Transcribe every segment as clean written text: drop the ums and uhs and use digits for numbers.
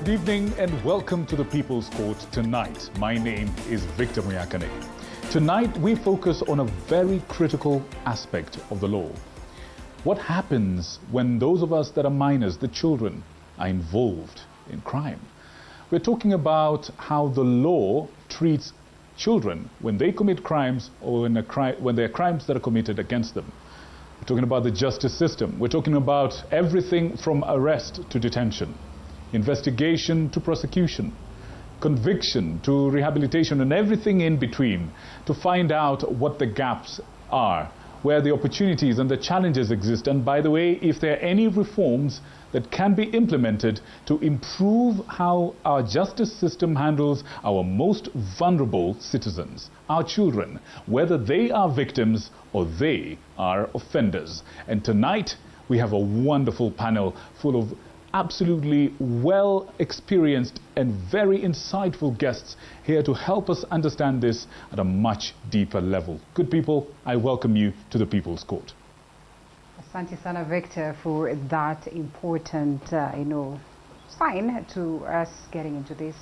Good evening and welcome to the People's Court tonight. My name is Victor Muyakane. Tonight we focus on a very critical aspect of the law. What happens when those of us that are minors, the children, are involved in crime? We're talking about how the law treats children when they commit crimes or when there are crimes that are committed against them. We're talking about the justice system. We're talking about everything from arrest to detention, investigation to prosecution, conviction to rehabilitation, and everything in between to find out what the gaps are, where the opportunities and the challenges exist, and by the way, if there are any reforms that can be implemented to improve how our justice system handles our most vulnerable citizens, our children, whether they are victims or they are offenders. And tonight, we have a wonderful panel full of absolutely well-experienced and very insightful guests here to help us understand this at a much deeper level. Good people, I welcome you to the People's Court. Asante sana, Victor, for that important, sign to us getting into this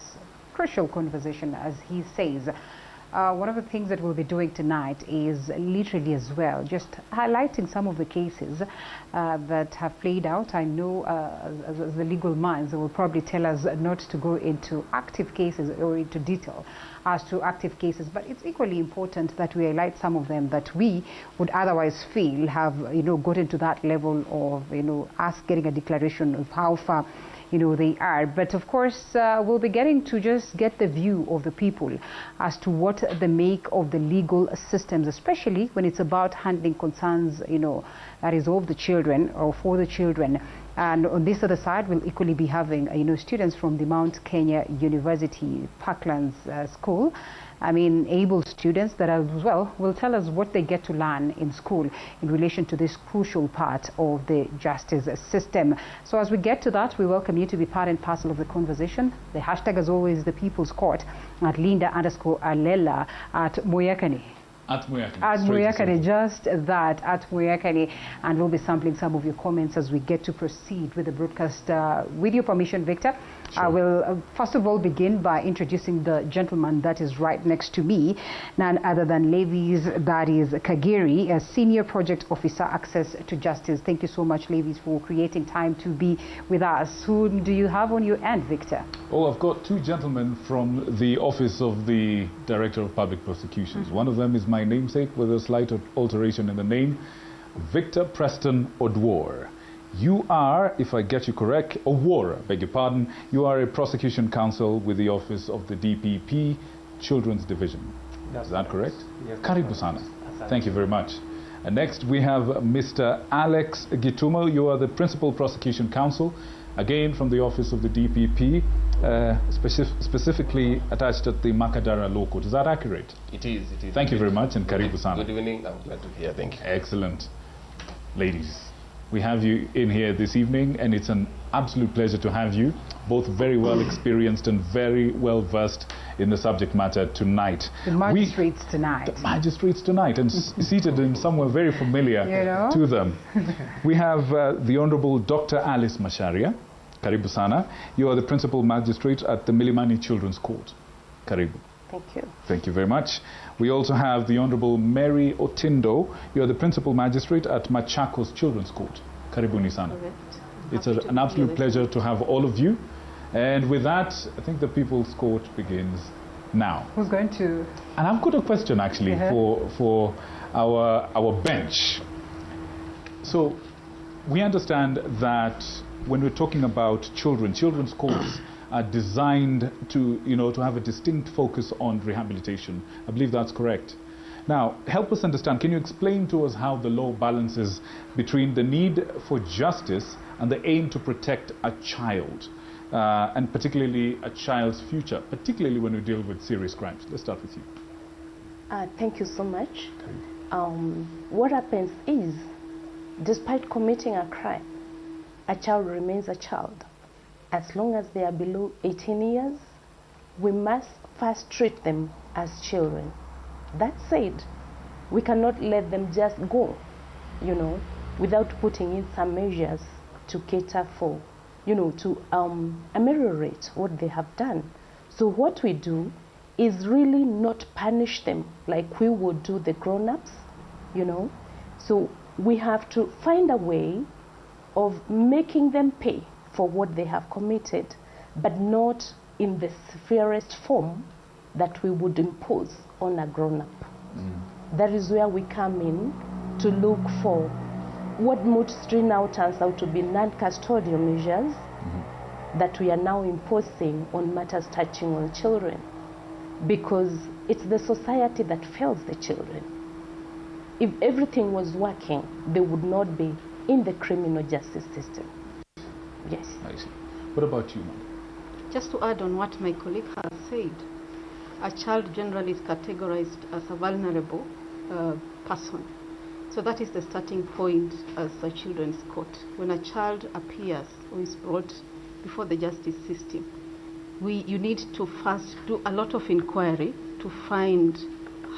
crucial conversation, as he says. One of the things that we'll be doing tonight is literally as well just highlighting some of the cases that have played out. I know as the legal minds, they will probably tell us not to go into active cases or into detail as to active cases, but it's equally important that we highlight some of them that we would otherwise feel have gotten to that level of us getting a declaration of how far they are. But of course, we'll be getting to just get the view of the people as to what they make of the legal systems, especially when it's about handling concerns, that is of the children or for the children. And on this other side, we'll equally be having, students from the Mount Kenya University Parklands School. Able students that as well will tell us what they get to learn in school in relation to this crucial part of the justice system. So as we get to that, we welcome you to be part and parcel of the conversation. The hashtag, as always, the People's Court at Linda_Alela at Muyakane. At Muyakane. At Muyakane, just that, at Muyakane. And we'll be sampling some of your comments as we get to proceed with the broadcast. With your permission, Victor, sure. I will first of all begin by introducing the gentleman that is right next to me, none other than Levis, that is Kageri, a Senior Project Officer, Access to Justice. Thank you so much, Levis, for creating time to be with us. Who do you have on your end, Victor? Oh, I've got two gentlemen from the Office of the Director of Public Prosecutions. One of them is my namesake with a slight alteration in the name, Victor Preston Odwar. You are, if I get you correct, Owar, beg your pardon, you are a prosecution counsel with the Office of the DPP Children's Division. Is that correct? Yes. Karibu sana. Thank you very much. And next we have Mr. Alex Gitumo. You are the Principal Prosecution Counsel, again from the Office of the DPP, specifically attached at the Makadara Law Court. Is that accurate? It is. Thank you very much, and Karibu sana. Good evening. I'm glad to be here. Thank you. Excellent. Ladies, we have you in here this evening, and it's an absolute pleasure to have you, both very well experienced and very well versed in the subject matter tonight. The magistrates tonight. The magistrates tonight, and seated in somewhere very familiar to them. We have the Honorable Dr. Alice Masharia. Karibu sana. You are the Principal Magistrate at the Milimani Children's Court. Karibu. Thank you. Thank you very much. We also have the Honorable Mary Otindo. You are the Principal Magistrate at Machakos Children's Court. Karibuni sana. It's an absolute pleasure to have all of you. And with that, I think the People's Court begins now. Who's going to? And I've got a question actually for our bench. So we understand that when we're talking about children's courts are designed to, to have a distinct focus on rehabilitation. I believe that's correct. Now, help us understand, can you explain to us how the law balances between the need for justice and the aim to protect a child, and particularly a child's future, particularly when we deal with serious crimes? Let's start with you. Thank you so much. What happens is, despite committing a crime, a child remains a child. As long as they are below 18 years, we must first treat them as children. That said, we cannot let them just go, without putting in some measures to cater for to ameliorate what they have done. So what we do is really not punish them like we would do the grown-ups, So we have to find a way of making them pay for what they have committed, but not in the severest form that we would impose on a grown-up. That is where we come in to look for what mostly now turns out to be non-custodial measures that we are now imposing on matters touching on children, because it's the society that fails the children. If everything was working, they would not be in the criminal justice system. Yes. I see. What about you, ma'am? Just to add on what my colleague has said, a child generally is categorized as a vulnerable person. So that is the starting point as a children's court. When a child appears or is brought before the justice system, you need to first do a lot of inquiry to find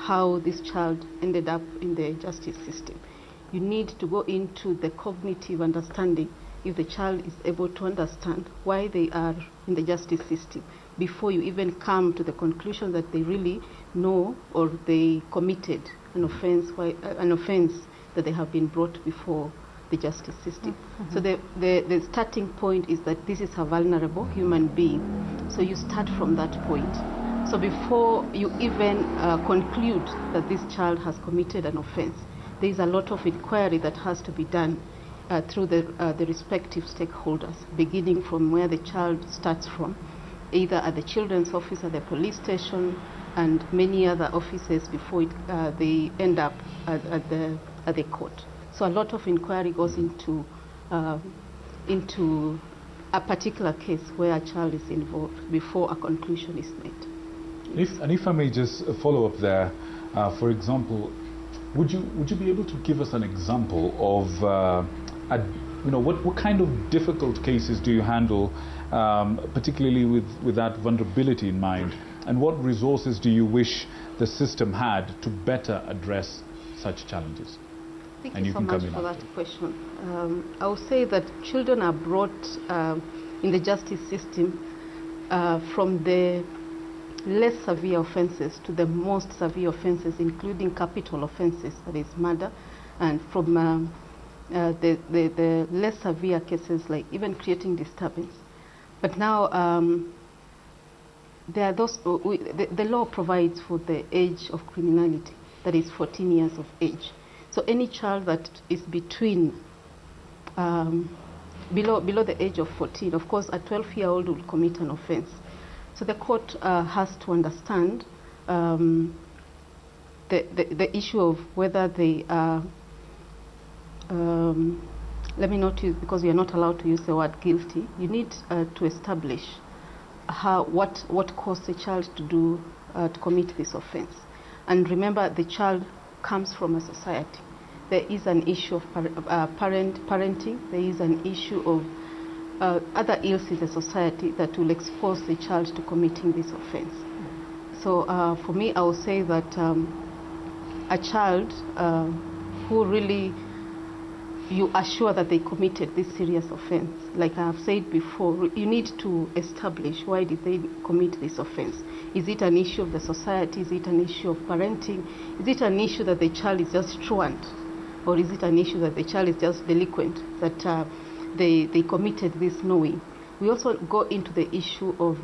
how this child ended up in the justice system. You need to go into the cognitive understanding if the child is able to understand why they are in the justice system before you even come to the conclusion that they really know or they committed an offense that they have been brought before the justice system. So the starting point is that this is a vulnerable human being. So you start from that point. So before you even conclude that this child has committed an offense, there is a lot of inquiry that has to be done through the respective stakeholders, beginning from where the child starts from, either at the children's office, at the police station, and many other offices before they end up at the court. So a lot of inquiry goes into a particular case where a child is involved before a conclusion is made. If I may just follow up there, for example, would you be able to give us an example of what kind of difficult cases do you handle, particularly with that vulnerability in mind, and what resources do you wish the system had to better address such challenges? Thank you so much for that question. I would say that children are brought in the justice system from the less severe offenses to the most severe offenses, including capital offenses, that is murder, and from the less severe cases like even creating disturbance. But now there are those, the law provides for the age of criminality, that is 14 years of age. So any child that is between below the age of 14, of course a 12-year-old will commit an offense. So the court has to understand the issue of whether they are, let me not use, because we are not allowed to use the word guilty. You need to establish what caused the child to commit this offense. And remember, the child comes from a society. There is an issue of parenting. There is an issue of other ills in the society that will expose the child to committing this offense. So for me, I would say that a child who really you are sure that they committed this serious offense, like I have said before, you need to establish why did they commit this offense. Is it an issue of the society? Is it an issue of parenting? Is it an issue that the child is just truant? Or is it an issue that the child is just delinquent, that they committed this knowing? We also go into the issue of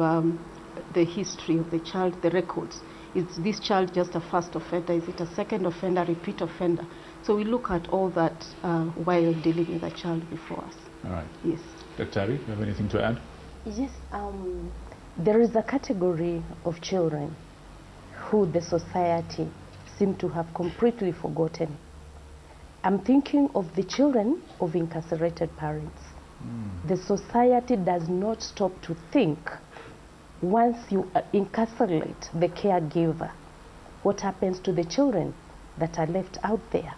the history of the child, the records. Is this child just a first offender? Is it a second offender, repeat offender? So we look at all that while dealing with a child before us. All right. Yes. Dr. Ari, do you have anything to add? Yes. There is a category of children who the society seem to have completely forgotten. I'm thinking of the children of incarcerated parents. The society does not stop to think, once you incarcerate the caregiver, what happens to the children that are left out there?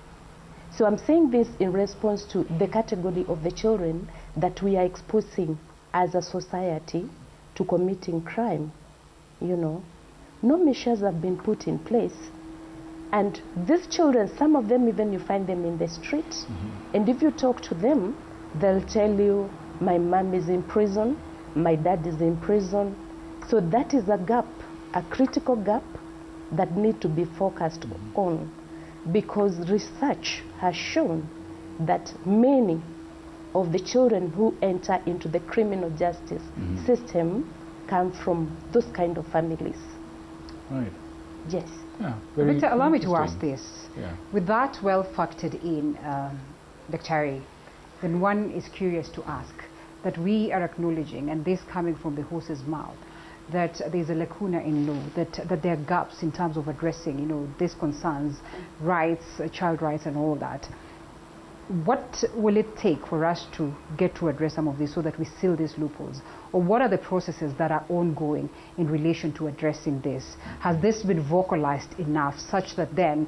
So I'm saying this in response to the category of the children that we are exposing as a society to committing crime. No measures have been put in place. And these children, some of them even you find them in the street. And if you talk to them, they'll tell you my mom is in prison, my dad is in prison. So that is a gap, a critical gap that need to be focused on, because research has shown that many of the children who enter into the criminal justice system come from those kind of families. Right. Yes. Yeah, Victor, allow me to ask this. Yeah. With that well factored in, Dr. then one is curious to ask that we are acknowledging, and this coming from the horse's mouth, that there's a lacuna in law, that there are gaps in terms of addressing, these concerns, rights, child rights and all that. What will it take for us to get to address some of this so that we seal these loopholes? Or what are the processes that are ongoing in relation to addressing this? Has this been vocalized enough such that then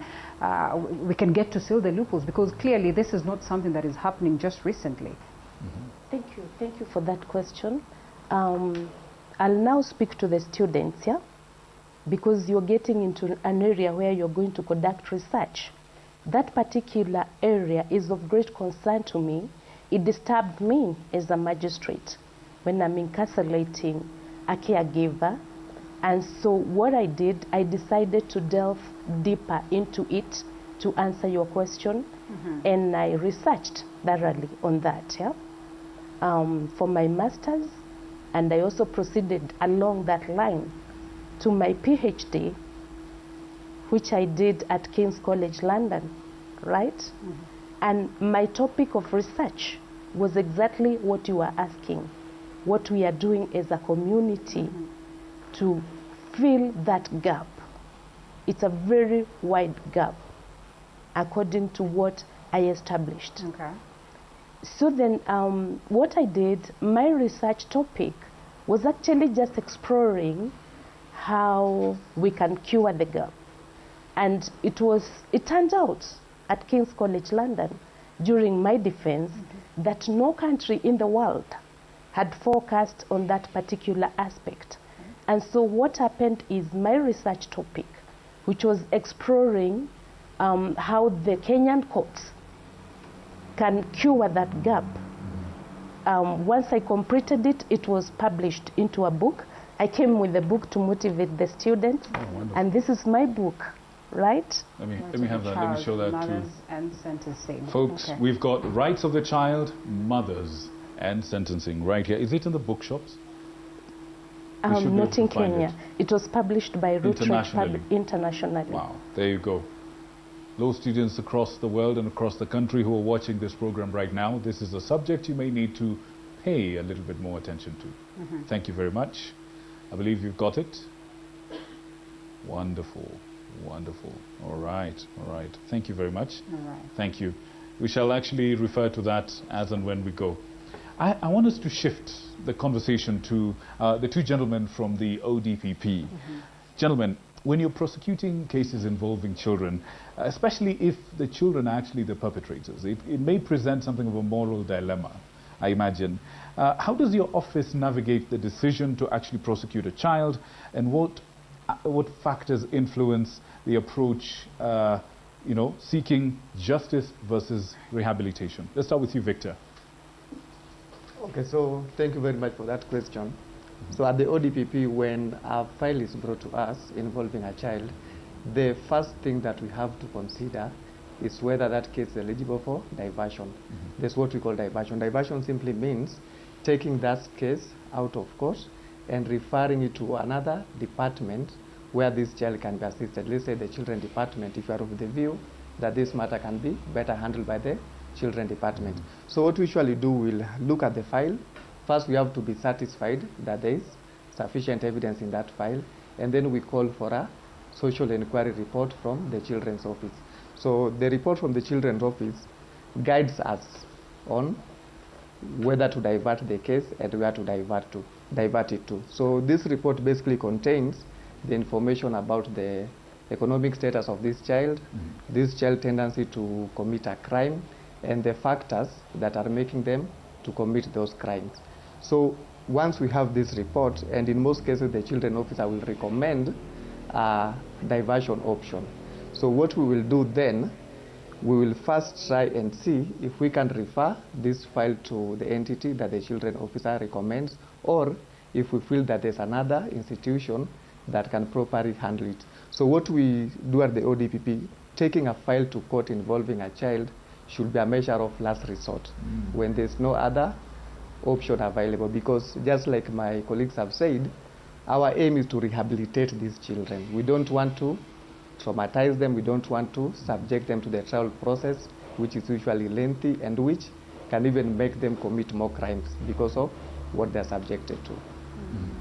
we can get to seal the loopholes? Because clearly this is not something that is happening just recently. Thank you for that question. I'll now speak to the students, yeah? Because you're getting into an area where you're going to conduct research. That particular area is of great concern to me. It disturbed me as a magistrate when I'm incarcerating a caregiver. And so what I did, I decided to delve deeper into it to answer your question. And I researched thoroughly on that, yeah? For my master's, and I also proceeded along that line to my PhD, which I did at King's College London, right? And my topic of research was exactly what you are asking, what we are doing as a community to fill that gap. It's a very wide gap according to what I established. Okay. So then what I did, my research topic was actually just exploring how we can cure the gap. And it turned out at King's College London during my defense that no country in the world had focused on that particular aspect. And so what happened is my research topic, which was exploring how the Kenyan courts can cure that gap. Once I completed it, it was published into a book. I came with a book to motivate the students, and this is my book, right? Let me have that. Let me show that mothers too. And sentencing. Folks, we've got Rights of the Child, Mothers, and Sentencing right here. Is it in the bookshops? Not in Kenya. It was published by Internationally. Internationally. Wow, there you go. Law students across the world and across the country who are watching this program right now, this is a subject you may need to pay a little bit more attention to. Thank you very much. I believe you've got it. Wonderful, wonderful. All right. Thank you very much. All right. Thank you. We shall actually refer to that as and when we go. I want us to shift the conversation to the two gentlemen from the ODPP. Gentlemen, when you're prosecuting cases involving children, especially if the children are actually the perpetrators, it may present something of a moral dilemma, I imagine. How does your office navigate the decision to actually prosecute a child, and what factors influence the approach, seeking justice versus rehabilitation? Let's start with you, Victor. Okay, so thank you very much for that question. So at the ODPP, when a file is brought to us involving a child, the first thing that we have to consider is whether that case is eligible for diversion. That's what we call diversion. Diversion simply means taking that case out of court and referring it to another department where this child can be assisted. Let's say the children department, if you are of the view that this matter can be better handled by the children department. So what we usually do, we'll look at the file. First, we have to be satisfied that there is sufficient evidence in that file, and then we call for a social inquiry report from the children's office. So the report from the children's office guides us on whether to divert the case and where to divert it to. So this report basically contains the information about the economic status of this child, this child's tendency to commit a crime, and the factors that are making them to commit those crimes. So once we have this report, and in most cases the children officer will recommend a diversion option. So what we will do then, we will first try and see if we can refer this file to the entity that the children officer recommends, or if we feel that there's another institution that can properly handle it. So what we do at the ODPP, taking a file to court involving a child should be a measure of last resort when there's no other option available, because just like my colleagues have said, our aim is to rehabilitate these children. We don't want to traumatize them, we don't want to subject them to the trial process, which is usually lengthy and which can even make them commit more crimes because of what they're subjected to.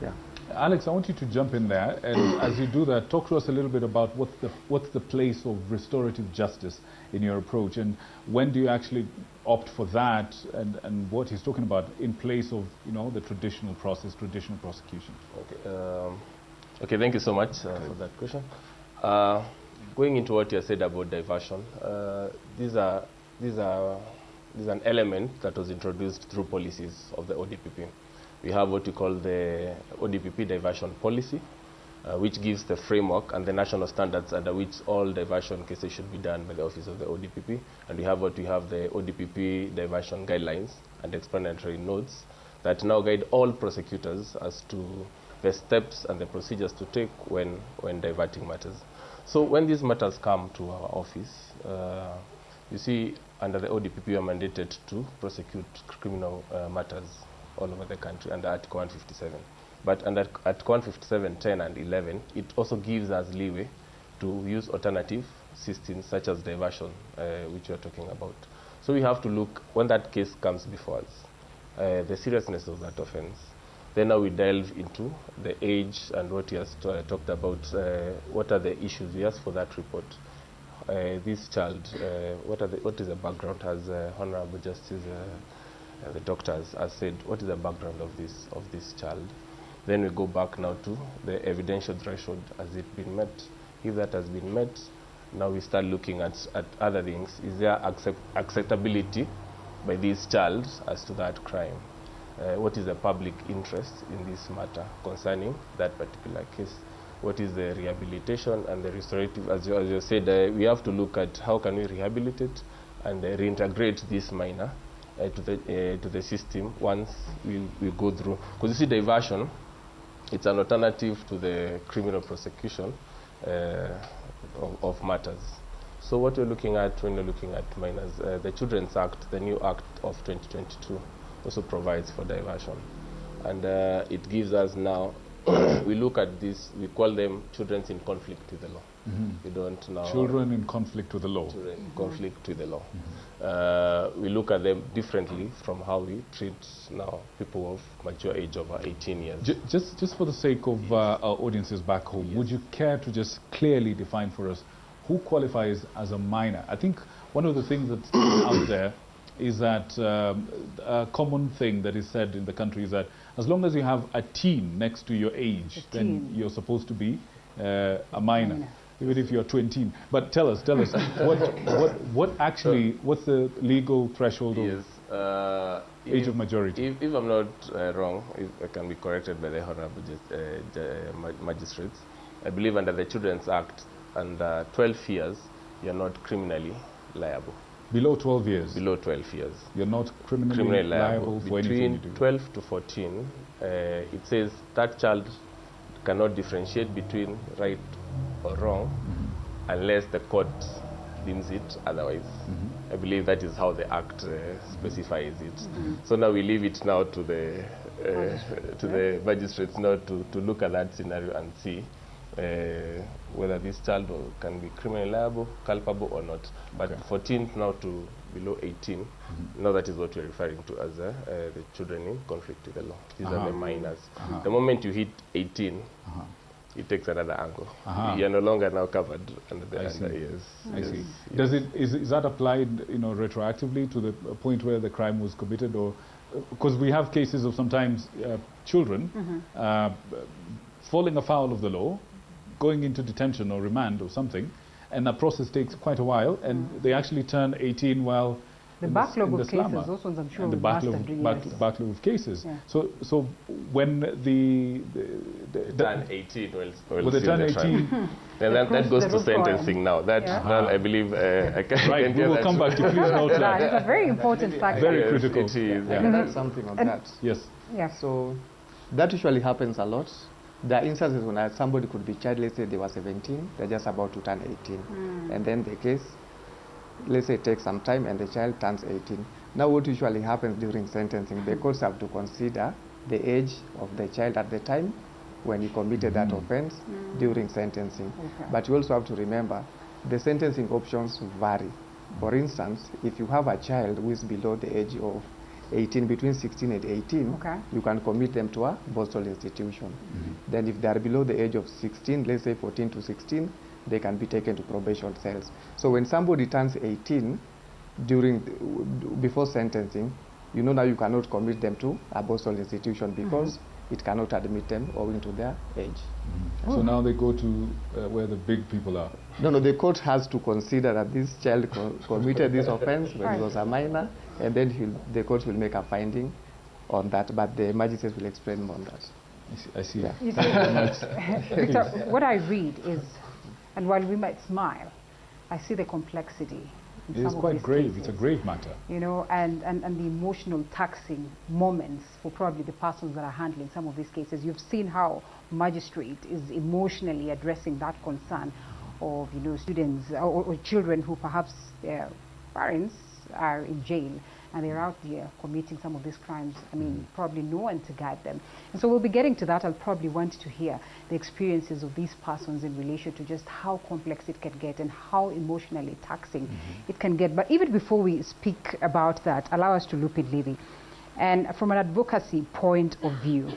Yeah. Alex, I want you to jump in there, and as you do that, talk to us a little bit about what's the place of restorative justice in your approach, and when do you actually opt for that, and what he's talking about in place of, you know, the traditional process, traditional prosecution. Okay. Okay. Thank you so much for that question. Going into what you said about diversion, these are an element that was introduced through policies of the ODPP. We have what we call the ODPP diversion policy, which gives the framework and the national standards under which all diversion cases should be done by the office of the ODPP. And we have the ODPP diversion guidelines and explanatory notes that now guide all prosecutors as to the steps and the procedures to take when diverting matters. So when these matters come to our office, you see, under the ODPP, we are mandated to prosecute criminal matters all over the country under Article 157. But under Article 157, 10 and 11, it also gives us leeway to use alternative systems such as diversion, which we are talking about. So we have to look, when that case comes before us, the seriousness of that offense. Then now we delve into the age and what he has talked about, what are the issues. We ask for that report. This child, what is the background, as Honorable Justice the doctors have said, what is the background of this child? Then we go back now to the evidential threshold. Has it been met? If that has been met, now we start looking at other things. Is there acceptability by this child as to that crime? What is the public interest in this matter concerning that particular case? What is the rehabilitation and the restorative? As you said, we have to look at how can we rehabilitate and reintegrate this minor to the system once we go through. Because you see, diversion, it's an alternative to the criminal prosecution of matters. So what we're looking at when we're looking at minors, the Children's Act, the new Act of 2022, also provides for diversion. And it gives us now, we look at this, we call them children in conflict with the law. We don't now... Children in conflict with the law. Children in conflict with the law. We look at them differently from how we treat now people of mature age over 18 years. Just for the sake of our audiences back home, would you care to just clearly define for us who qualifies as a minor? I think one of the things that's out there is that a common thing that is said in the country is that as long as you have a teen next to your age, then you're supposed to be a minor, even if you're 20. But tell us, what actually, what's the legal threshold of age of majority? If I'm not wrong, if I can be corrected by the Honorable Magistrates, I believe under the Children's Act, under 12 years, you're not criminally liable. Below 12 years? Below 12 years. You're not criminally liable for anything you do? Between 12 to 14, it says that child cannot differentiate between right or wrong unless the court deems it otherwise. I believe that is how the Act specifies it. So now we leave it now to the magistrates now to look at that scenario and see whether this child can be criminally liable, culpable or not. But 14 now to below 18, now that is what we're referring to as the children in conflict with the law. These are the minors. The moment you hit 18, it takes another angle. You are no longer now covered under the years. I see. Does is that applied, retroactively to the point where the crime was committed, or because we have cases of sometimes children falling afoul of the law, going into detention or remand or something, and that process takes quite a while, and they actually turn 18 while The in backlog in of cases, slumber. those ones I'm sure And the we must have backlog of cases. Yeah. So when the Turn 18 will when they see turn the 18, trial. Then that goes the to root cause. sentencing now. That, Yeah. that I believe I can, right, can we get will that come too. back to please note That that. is a very important factor. Very Yes, critical. it is. Yeah. I can add something on And- that. Yes. Yeah. So that usually happens a lot. There are instances when somebody could be charged, let's say they were 17, they're just about to turn 18. And then the case, let's say, takes some time and the child turns 18. Now what usually happens during sentencing, the courts have to consider the age of the child at the time when he committed that offense during sentencing. Okay. But you also have to remember, the sentencing options vary. For instance, if you have a child who is below the age of 18, between 16 and 18, Okay. you can commit them to a Boston institution. Then if they are below the age of 16, let's say 14 to 16, they can be taken to probation cells. So when somebody turns 18 before sentencing, you know now you cannot commit them to a Boston institution because it cannot admit them owing to their age. So now they go to where the big people are. No, the court has to consider that this child committed this offense when he was a minor, and then the court will make a finding on that, but the magistrate will explain more on that. I see. Yeah. You see, Victor, what I read is, and while we might smile, I see the complexity. In It is some of quite these grave. cases, It's a grave matter. you know, and the emotional taxing moments for probably the persons that are handling some of these cases. You've seen how magistrate is emotionally addressing that concern of, you know, students or children who perhaps their parents are in jail and they're out there committing some of these crimes. I mean, probably no one to guide them. And so we'll be getting to that. I'll probably want to hear the experiences of these persons in relation to just how complex it can get and how emotionally taxing it can get. But even before we speak about that, allow us to loop in Levy. And from an advocacy point of view,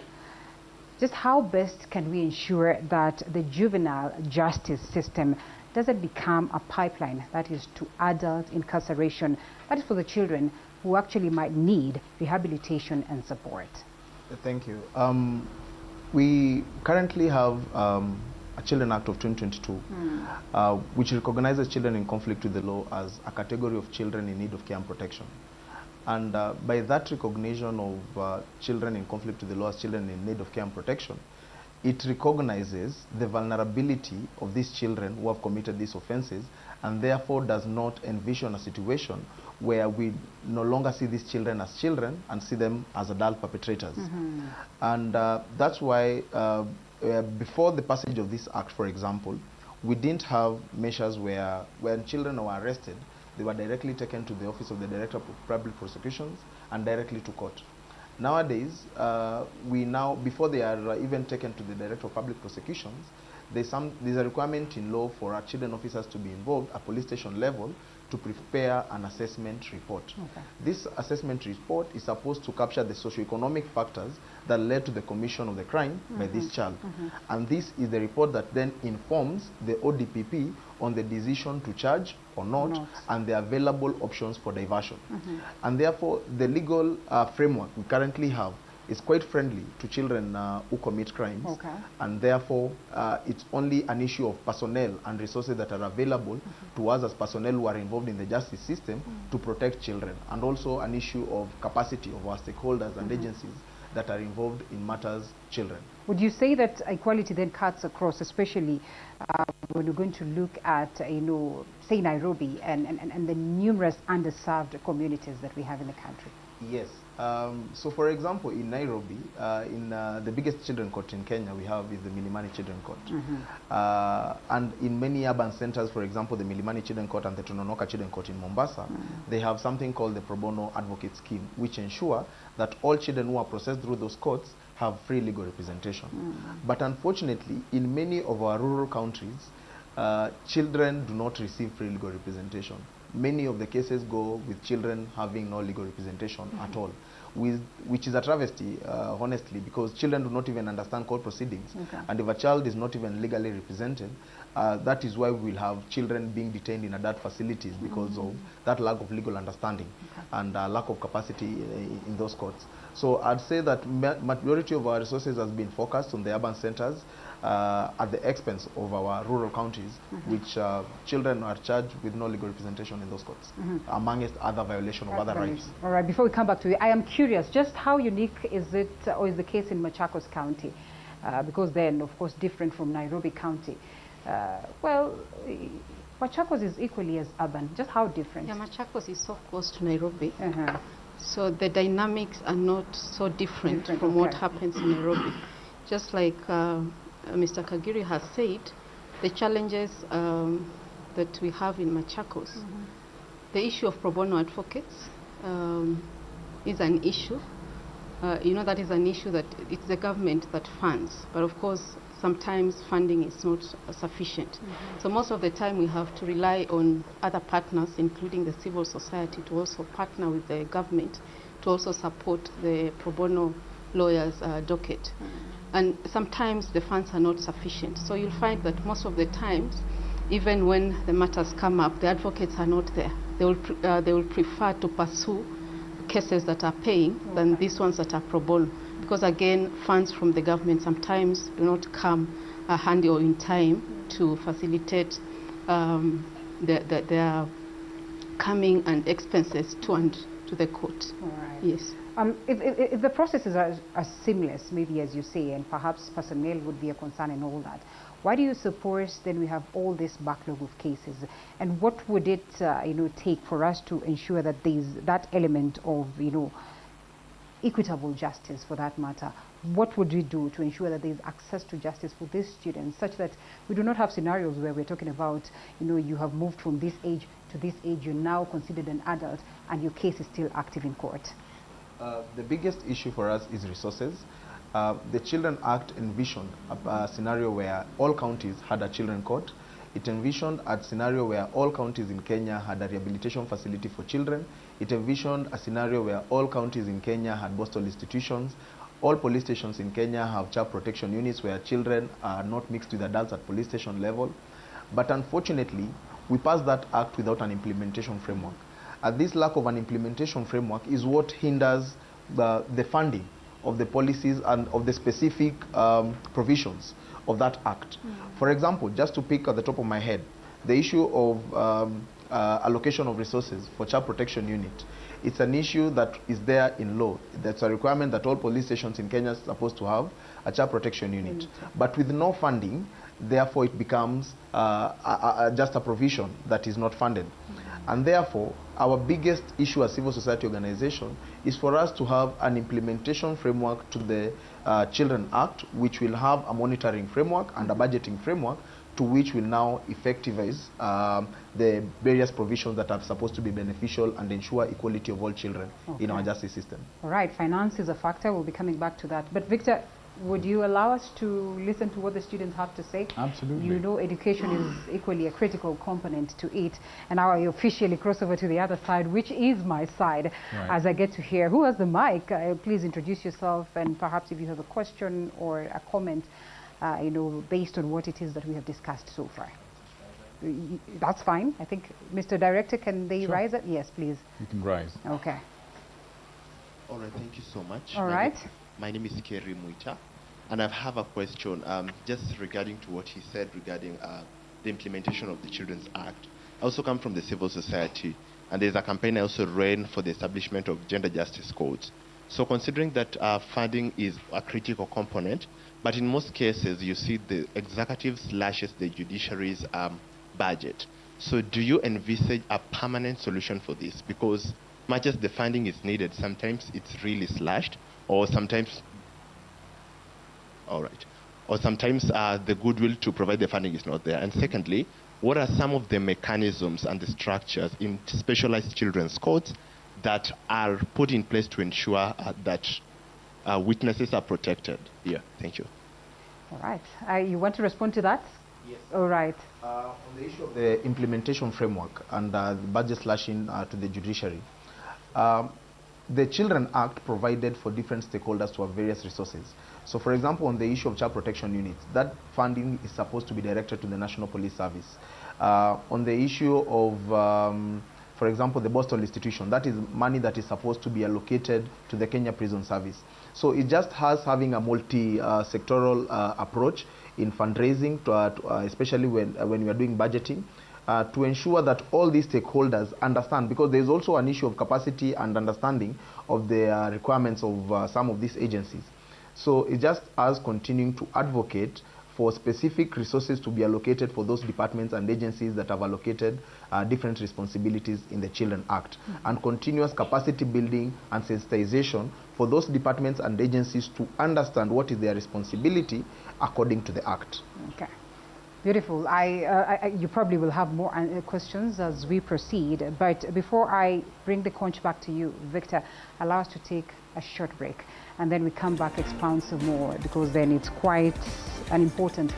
just how best can we ensure that the juvenile justice system doesn't become a pipeline that is to adult incarceration, that is for the children who actually might need rehabilitation and support? Thank you. We currently have a Children Act of 2022, which recognizes children in conflict with the law as a category of children in need of care and protection. And by that recognition of children in conflict with the law as children in need of care and protection, it recognizes the vulnerability of these children who have committed these offenses, and therefore does not envision a situation where we no longer see these children as children and see them as adult perpetrators. And that's why before the passage of this act, for example, we didn't have measures where when children were arrested, they were directly taken to the office of the Director of Public Prosecutions and directly to court. Nowadays, before they are even taken to the Director of Public Prosecutions, there's a requirement in law for our children officers to be involved at police station level to prepare an assessment report. Okay. This assessment report is supposed to capture the socioeconomic factors that led to the commission of the crime by this child. And this is the report that then informs the ODPP on the decision to charge or not, and the available options for diversion. And therefore, the legal framework we currently have is quite friendly to children who commit crimes. Okay. And therefore, it's only an issue of personnel and resources that are available to us as personnel who are involved in the justice system to protect children, and also an issue of capacity of our stakeholders and agencies that are involved in matters children. Would you say that equality then cuts across, especially when we're going to look at, you know, say Nairobi and the numerous underserved communities that we have in the country? Yes. So, for example, in Nairobi, in the biggest children court in Kenya we have is the Milimani Children Court. And in many urban centers, for example, the Milimani Children Court and the Tononoka Children Court in Mombasa, they have something called the Pro Bono Advocate Scheme, which ensure that all children who are processed through those courts have free legal representation. But unfortunately, in many of our rural countries, children do not receive free legal representation. Many of the cases go with children having no legal representation at all, which is a travesty, honestly, because children do not even understand court proceedings. And if a child is not even legally represented, that is why we will have children being detained in adult facilities because of that lack of legal understanding and lack of capacity in those courts. So I'd say that majority of our resources has been focused on the urban centers, at the expense of our rural counties, which children are charged with no legal representation in those courts, amongst other violation of other rights. All right, before we come back to you, I am curious, just how unique is it, or is the case in Machakos County? Because then, of course, different from Nairobi County. Well, Machakos is equally as urban. Just how different? Yeah, Machakos is so close to Nairobi. So the dynamics are not so different from what happens in Nairobi. Just like Mr. Kagiri has said, the challenges that we have in Machakos, the issue of pro bono advocates is an issue. You know, that is an issue that it's the government that funds, but of course sometimes funding is not sufficient. So most of the time we have to rely on other partners, including the civil society, to also partner with the government to also support the pro bono lawyers' docket. And sometimes the funds are not sufficient. So you'll find that most of the times, even when the matters come up, the advocates are not there. They will prefer to pursue cases that are paying than these ones that are pro bono, because again, funds from the government sometimes do not come handy or in time to facilitate their coming and expenses to and to the court. All right. Yes. If the processes are seamless, maybe as you say, and perhaps personnel would be a concern and all that, why do you suppose then we have all this backlog of cases? And what would it take for us to ensure that there's that element of equitable justice, for that matter? What would we do to ensure that there's access to justice for these students, such that we do not have scenarios where we're talking about, you have moved from this age to this age, you're now considered an adult, and your case is still active in court? The biggest issue for us is resources. The Children Act envisioned a scenario where all counties had a children court. It envisioned a scenario where all counties in Kenya had a rehabilitation facility for children. It envisioned a scenario where all counties in Kenya had Boston institutions. All police stations in Kenya have child protection units where children are not mixed with adults at police station level. But unfortunately, we passed that act without an implementation framework. This lack of an implementation framework is what hinders the funding of the policies and of the specific provisions of that act. For example, just to pick at the top of my head, the issue of allocation of resources for child protection unit. It's an issue that is there in law. That's a requirement that all police stations in Kenya are supposed to have a child protection unit. But with no funding, therefore it becomes just a provision that is not funded. And therefore, our biggest issue as civil society organization is for us to have an implementation framework to the Children Act, which will have a monitoring framework and a budgeting framework to which will now effectivize the various provisions that are supposed to be beneficial and ensure equality of all children in our justice system. All right, finance is a factor. We'll be coming back to that. But Victor, would you allow us to listen to what the students have to say? Absolutely. You know, education is equally a critical component to it. And now I officially cross over to the other side, which is my side, as I get to hear. Who has the mic? Please introduce yourself, and perhaps if you have a question or a comment, based on what it is that we have discussed so far. That's fine. I think, Mr. Director, can they rise up? Yes, please. You can rise. Okay. All right, thank you so much. All right. My name is Kerry Muita, and I have a question just regarding to what he said regarding the implementation of the Children's Act. I also come from the civil society, and there's a campaign I also ran for the establishment of gender justice codes. So considering that funding is a critical component, but in most cases you see the executive slashes the judiciary's budget. So do you envisage a permanent solution for this? Because much as the funding is needed, sometimes it's really slashed, or sometimes, the goodwill to provide the funding is not there. And secondly, what are some of the mechanisms and the structures in specialized children's courts that are put in place to ensure that witnesses are protected? Yeah, thank you. All right. You want to respond to that? Yes. All right. On the issue of the implementation framework and the budget slashing to the judiciary, the Children Act provided for different stakeholders to have various resources. So for example, on the issue of child protection units, that funding is supposed to be directed to the National Police Service. On the issue of, for example, the Boston institution, that is money that is supposed to be allocated to the Kenya Prison Service. So it just has having a multi-sectoral approach in fundraising, especially when we are doing budgeting, to ensure that all these stakeholders understand, because there is also an issue of capacity and understanding of the requirements of some of these agencies. So it's just us continuing to advocate for specific resources to be allocated for those departments and agencies that have allocated different responsibilities in the Children Act, and continuous capacity building and sensitization for those departments and agencies to understand what is their responsibility according to the Act. Okay. Beautiful. You probably will have more questions as we proceed, but before I bring the conch back to you, Victor, allow us to take a short break, and then we come back, expound some more, because then it's quite an important,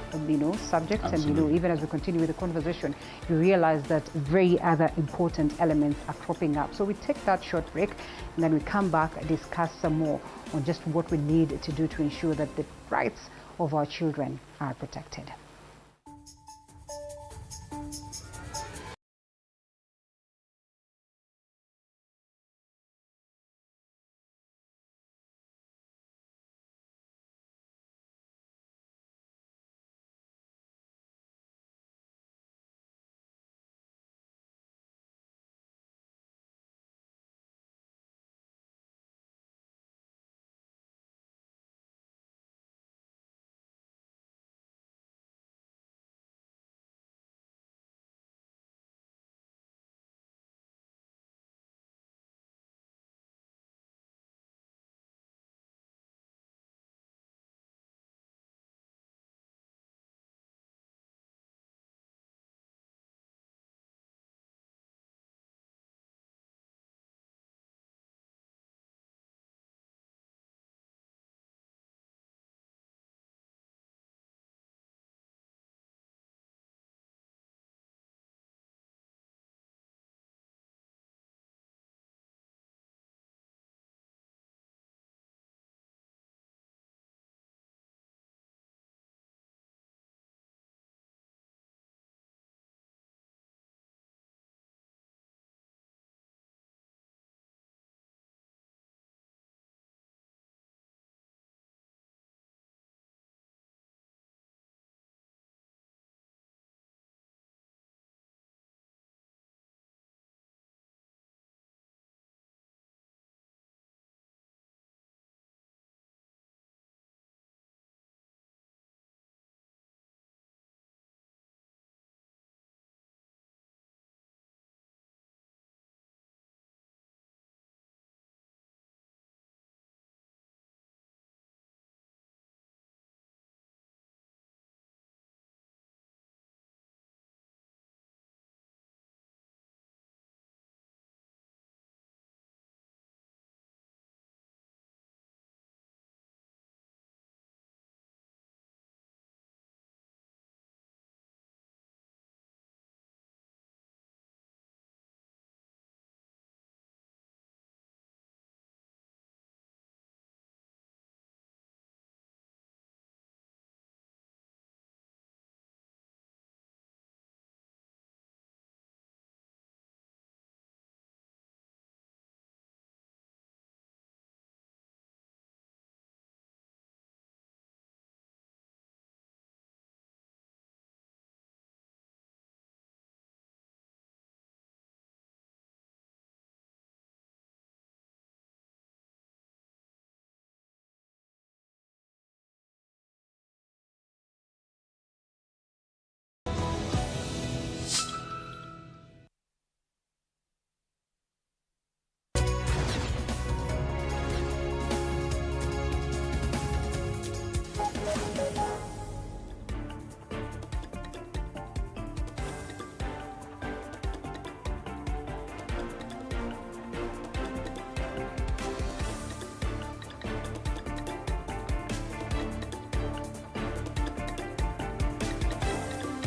subject. Absolutely. And even as we continue with the conversation, you realize that very other important elements are cropping up. So we take that short break, and then we come back and discuss some more on just what we need to do to ensure that the rights of our children are protected.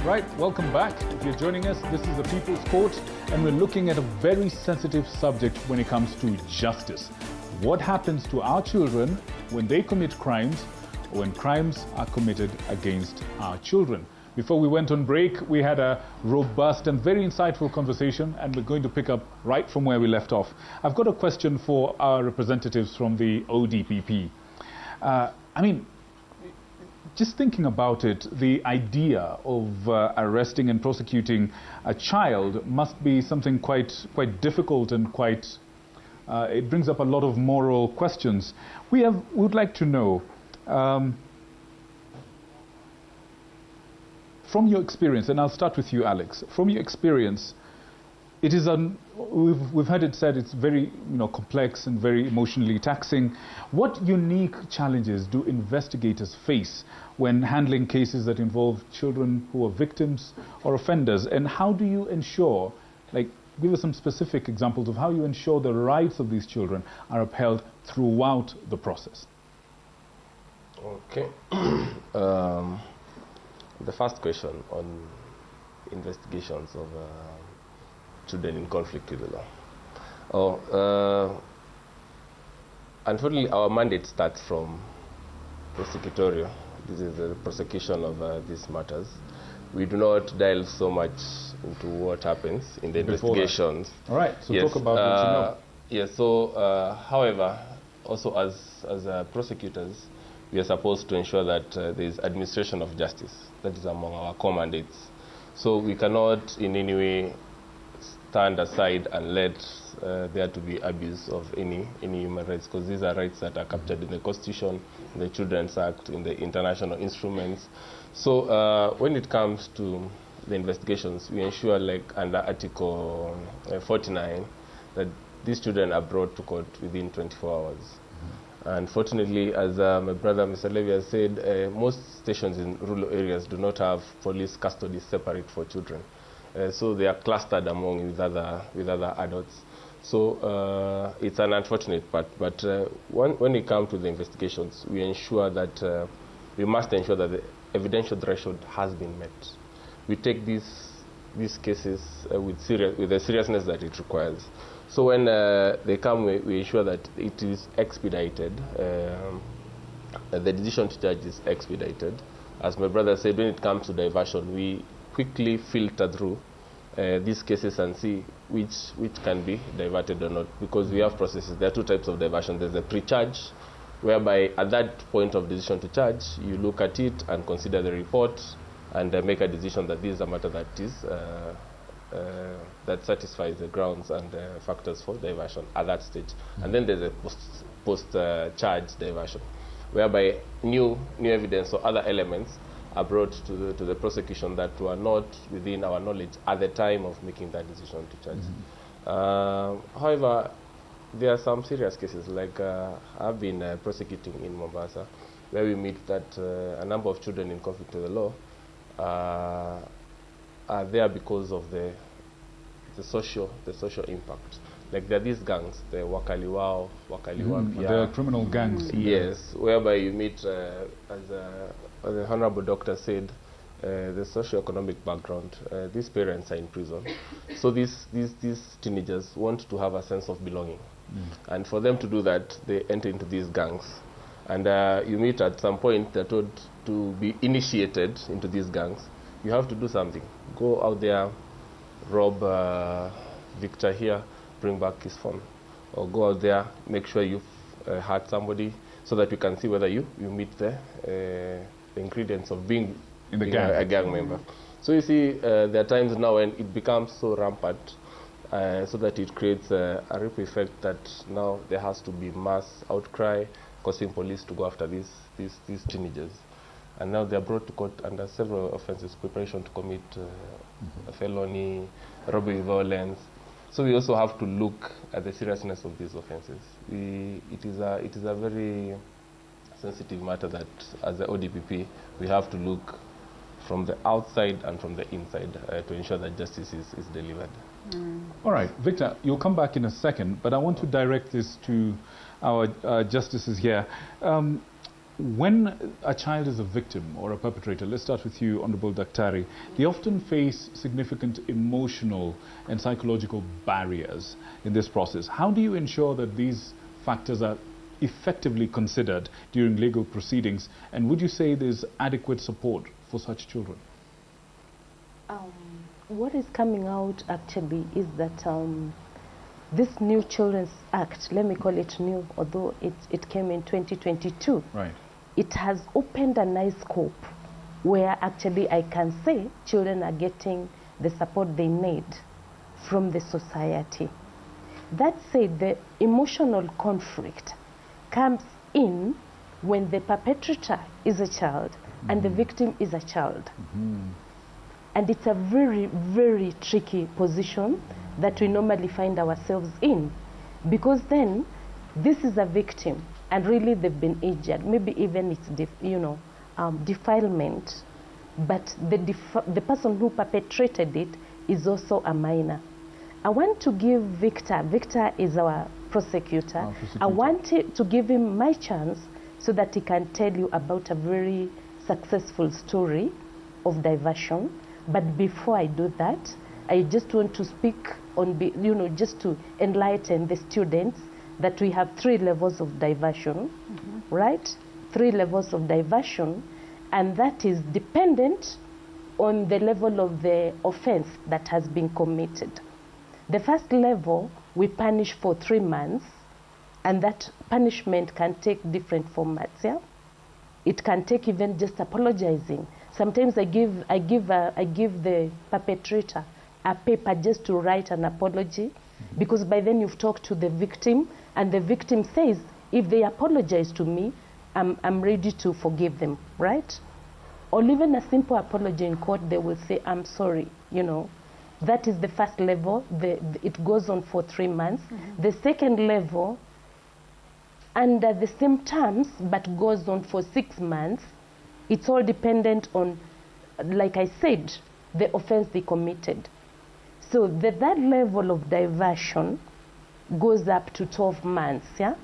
Right, welcome back. If you're joining us, this is the People's Court, and we're looking at a very sensitive subject when it comes to justice. What happens to our children when they commit crimes, or when crimes are committed against our children? Before we went on break, we had a robust and very insightful conversation, and we're going to pick up right from where we left off. I've got a question for our representatives from the ODPP. just thinking about it, the idea of arresting and prosecuting a child must be something quite difficult and quite. It brings up a lot of moral questions. We would like to know, from your experience, and I'll start with you, Alex. From your experience, it is we've heard it said it's very complex and very emotionally taxing. What unique challenges do investigators face when handling cases that involve children who are victims or offenders? And how do you ensure, give us some specific examples of how you ensure the rights of these children are upheld throughout the process? Okay. The first question on investigations of children in conflict with the law. Unfortunately, our mandate starts from prosecutorial. This is the prosecution of these matters. We do not delve so much into what happens in the investigations. All right, so talk about what you know. Yes, so, however, also as prosecutors, we are supposed to ensure that there is administration of justice. That is among our core mandates. So we cannot in any way stand aside and let there to be abuse of any human rights, because these are rights that are captured in the Constitution, in the Children's Act, in the international instruments. So when it comes to the investigations, we ensure, like under Article 49, that these children are brought to court within 24 hours. Unfortunately, as my brother Mr. Levy has said, most stations in rural areas do not have police custody separate for children. So they are clustered among with other adults. So it's an unfortunate part. But when it comes to the investigations, we ensure that we must ensure that the evidential threshold has been met. We take these cases with the seriousness that it requires. So when they come, we ensure that it is expedited. The decision to charge is expedited. As my brother said, when it comes to diversion, we quickly filter through these cases and see which can be diverted or not, because we have processes. There are two types of diversion. There's a pre-charge, whereby at that point of decision to charge, you look at it and consider the report and make a decision that this is a matter that is that satisfies the grounds and factors for diversion at that stage. And then there's a post-charge diversion, whereby new evidence or other elements are brought to the prosecution that were not within our knowledge at the time of making that decision to charge. However, there are some serious cases, like I've been prosecuting in Mombasa, where we meet that a number of children in conflict with the law are there because of the social impact. Like there are these gangs, the Wakaliwao, Pia. They are criminal gangs. Yes, whereby you meet, as the Honorable Doctor said, the socio-economic background. These parents are in prison. So these teenagers want to have a sense of belonging. And for them to do that, they enter into these gangs. And you meet at some point, they're told to be initiated into these gangs. You have to do something. Go out there, rob Victor here, bring back his phone. Or go out there, make sure you've hurt somebody, so that you can see whether you meet the ingredients of being a gang member. So you see, there are times now when it becomes so rampant, so that it creates a ripple effect that now there has to be mass outcry, causing police to go after these teenagers. And now they are brought to court under several offenses: preparation to commit a felony, robbery with violence. So we also have to look at the seriousness of these offenses. It is a very sensitive matter that, as the ODPP, we have to look from the outside and from the inside to ensure that justice is delivered. All right, Victor, you'll come back in a second, but I want to direct this to our justices here. When a child is a victim or a perpetrator, let's start with you, Honorable Daktari, they often face significant emotional and psychological barriers in this process. How do you ensure that these factors are effectively considered during legal proceedings, and would you say there's adequate support for such children? What is coming out actually is that this new Children's Act, let me call it new, although it came in 2022, right, it has opened a nice scope where actually I can say children are getting the support they need from the society. That said, the emotional conflict comes in when the perpetrator is a child and the victim is a child. And it's a very, very tricky position that we normally find ourselves in, because then this is a victim and really they've been injured. Maybe even it's defilement, but the person who perpetrated it is also a minor. I want to give Victor is our prosecutor. I want to give him my chance so that he can tell you about a very successful story of diversion. But before I do that, I just want to speak on, just to enlighten the students that we have 3 levels of diversion, right? 3 levels of diversion, and that is dependent on the level of the offense that has been committed. The first level, we punish for 3 months, and that punishment can take different formats, yeah? It can take even just apologizing. Sometimes I give the perpetrator a paper just to write an apology, because by then you've talked to the victim, and the victim says, if they apologize to me, I'm ready to forgive them, right? Or even a simple apology in court, they will say, I'm sorry, That is the first level. It goes on for 3 months. The second level, under the same terms, but goes on for 6 months. It's all dependent on, like I said, the offense they committed. So that level of diversion goes up to 12 months, yeah?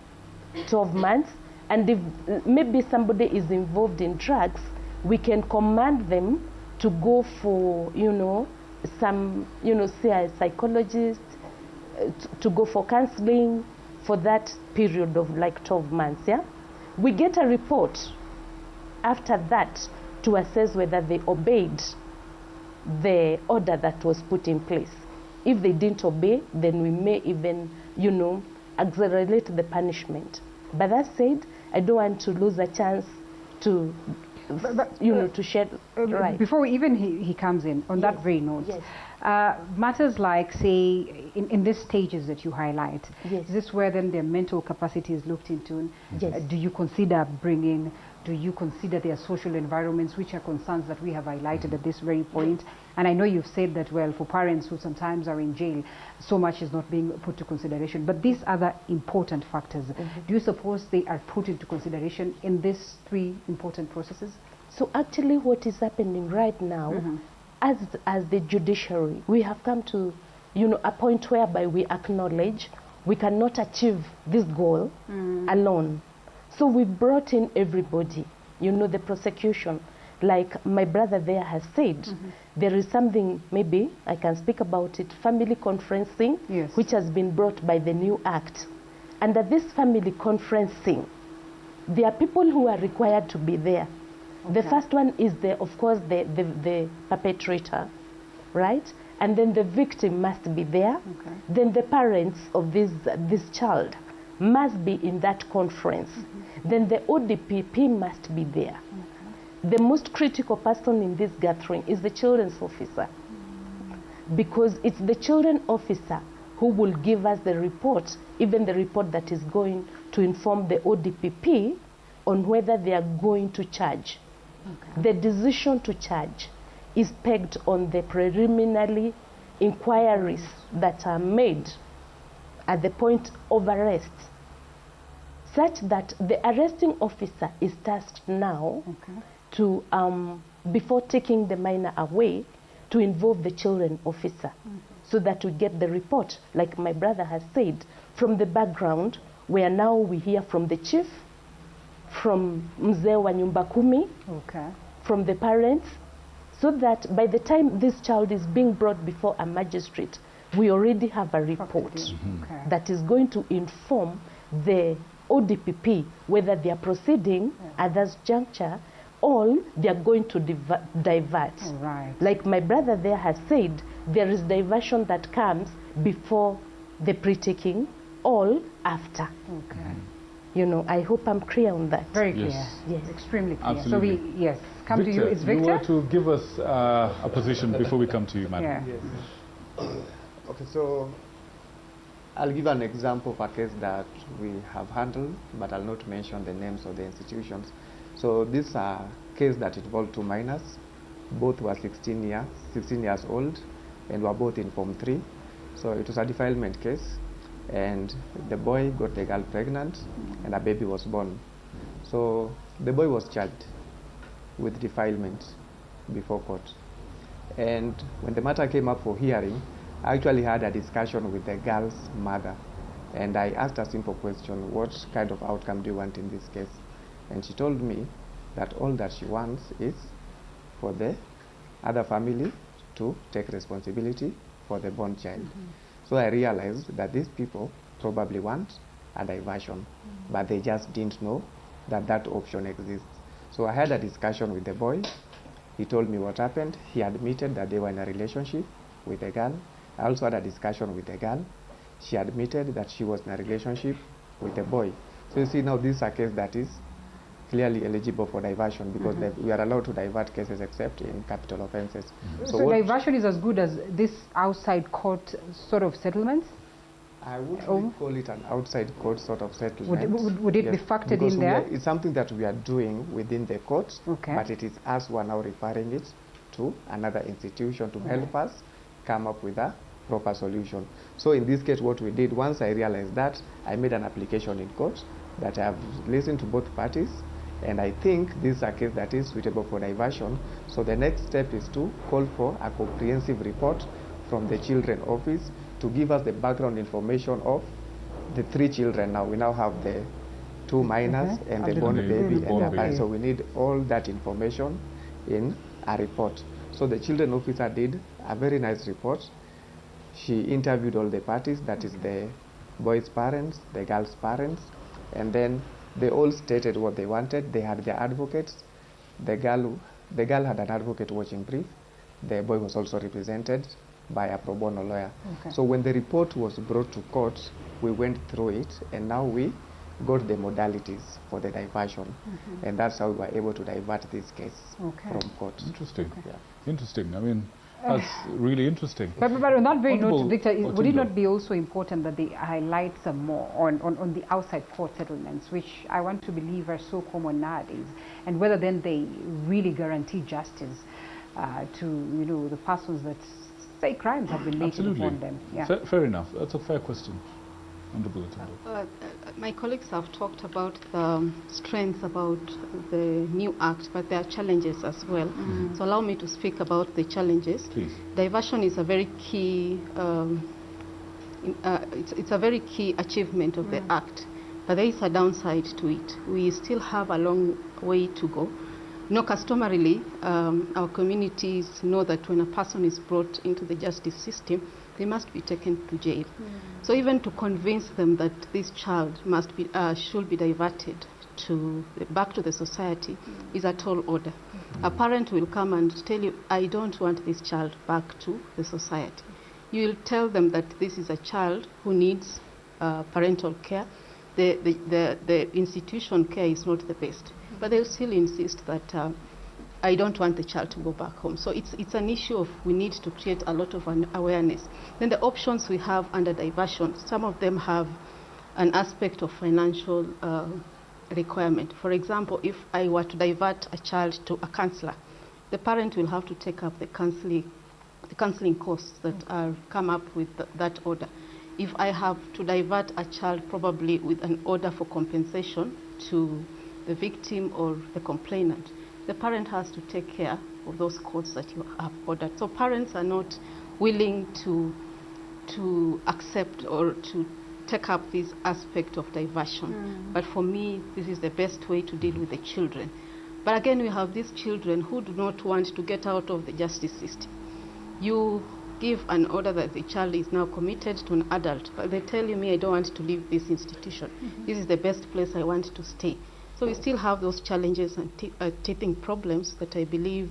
12 months. And if maybe somebody is involved in drugs, we can command them to go for, some, say a psychologist, to go for counseling for that period of like 12 months, yeah? We get a report after that to assess whether they obeyed the order that was put in place. If they didn't obey, then we may even, accelerate the punishment. But that said, I don't want to lose a chance to, to shed right. Before even he comes in, on that very note, yes. Matters like, say, in these stages that you highlight, Yes. is this where then their mental capacity is looked into? Yes. Do you consider their social environments, which are concerns that we have highlighted at this very point? And I know you've said that, well, for parents who sometimes are in jail, so much is not being put to consideration. But these other important factors, do you suppose they are put into consideration in these 3 important processes? So actually what is happening right now, as the judiciary, we have come to, a point whereby we acknowledge we cannot achieve this goal alone. So we brought in everybody, the prosecution. Like my brother there has said, there is something, maybe I can speak about it, family conferencing, Yes. which has been brought by the new act. Under this family conferencing, there are people who are required to be there. The first one is, of course, the perpetrator, right? And then the victim must be there. Then the parents of this child must be in that conference. Then the ODPP must be there. The most critical person in this gathering is the children's officer, because it's the children's officer who will give us the report, even the report that is going to inform the ODPP on whether they are going to charge. The decision to charge is pegged on the preliminary inquiries that are made at the point of arrest, such that the arresting officer is tasked now to, before taking the minor away, to involve the children officer, so that we get the report, like my brother has said, from the background, where now we hear from the chief, from Mzee wa Nyumba Kumi, from the parents, so that by the time this child is being brought before a magistrate, we already have a report that is going to inform the ODPP whether they are proceeding at that juncture or they are going to divert. Like my brother there has said, there is diversion that comes before the pre-taking or after. I hope I'm clear on that. Very clear. Yes. Yes. Extremely clear. Absolutely. So yes, come to you. Is You Victor? were to give us a position before we come to you, madam. Yeah. Yes. Okay, so I'll give an example of a case that we have handled, but I'll not mention the names of the institutions. So this is a case that involved 2 minors. Both were 16 years old, and were both in Form 3. So it was a defilement case, and the boy got the girl pregnant, and a baby was born. So the boy was charged with defilement before court. And when the matter came up for hearing, I actually had a discussion with the girl's mother, and I asked a simple question: what kind of outcome do you want in this case? And she told me that all that she wants is for the other family to take responsibility for the born child. So I realized that these people probably want a diversion, but they just didn't know that that option exists. So I had a discussion with the boy. He told me what happened. He admitted that they were in a relationship with the girl. I also had a discussion with the girl. She admitted that she was in a relationship with the boy. So you see, now this is a case that is clearly eligible for diversion, because we are allowed to divert cases except in capital offenses. So diversion is as good as this outside court sort of settlements? I wouldn't really call it an outside court sort of settlement. Would it be factored in there? It's something that we are doing within the court, but it is us who are now referring it to another institution to help us come up with a proper solution. So in this case, what we did, once I realized that, I made an application in court that I have listened to both parties, and I think this is a case that is suitable for diversion. So the next step is to call for a comprehensive report from the children office to give us the background information of the 3 children. Now we now have the 2 minors and the born baby and their parents. So we need all that information in a report. So the children officer did a very nice report. She interviewed all the parties, that is the boy's parents, the girl's parents, and then they all stated what they wanted. They had their advocates. The girl had an advocate watching brief. The boy was also represented by a pro bono lawyer. So when the report was brought to court, we went through it, and now we got the modalities for the diversion, and that's how we were able to divert this case from court. Interesting. Interesting. I mean, that's really interesting. But on that very note, Honorable Victor, would it Otindo. not be also important that they highlight some more on the outside court settlements, which I want to believe are so common nowadays, and whether then they really guarantee justice to the persons that say crimes have been laid upon them? Yeah. Fair enough. That's a fair question. Honorable Otindo. My colleagues have talked about the strengths about the new act, but there are challenges as well. So allow me to speak about the challenges. Please. Diversion is a very key. It's a very key achievement of the act, but there is a downside to it. We still have a long way to go. Customarily, our communities know that when a person is brought into the justice system, they must be taken to jail. So even to convince them that this child should be diverted back to the society is a tall order. A parent will come and tell you, I don't want this child back to the society. You will tell them that this is a child who needs parental care. The institution care is not the best, but they'll still insist that I don't want the child to go back home. So it's an issue of we need to create a lot of awareness. Then the options we have under diversion, some of them have an aspect of financial requirement. For example, if I were to divert a child to a counselor, the parent will have to take up the counseling costs that are come up with that order. If I have to divert a child probably with an order for compensation to the victim or the complainant, the parent has to take care of those costs that you have ordered. So parents are not willing to accept or to take up this aspect of diversion. But for me, this is the best way to deal with the children. But again, we have these children who do not want to get out of the justice system. You give an order that the child is now committed to an adult, but they tell you, I don't want to leave this institution. This is the best place I want to stay. So we still have those challenges and teething problems that I believe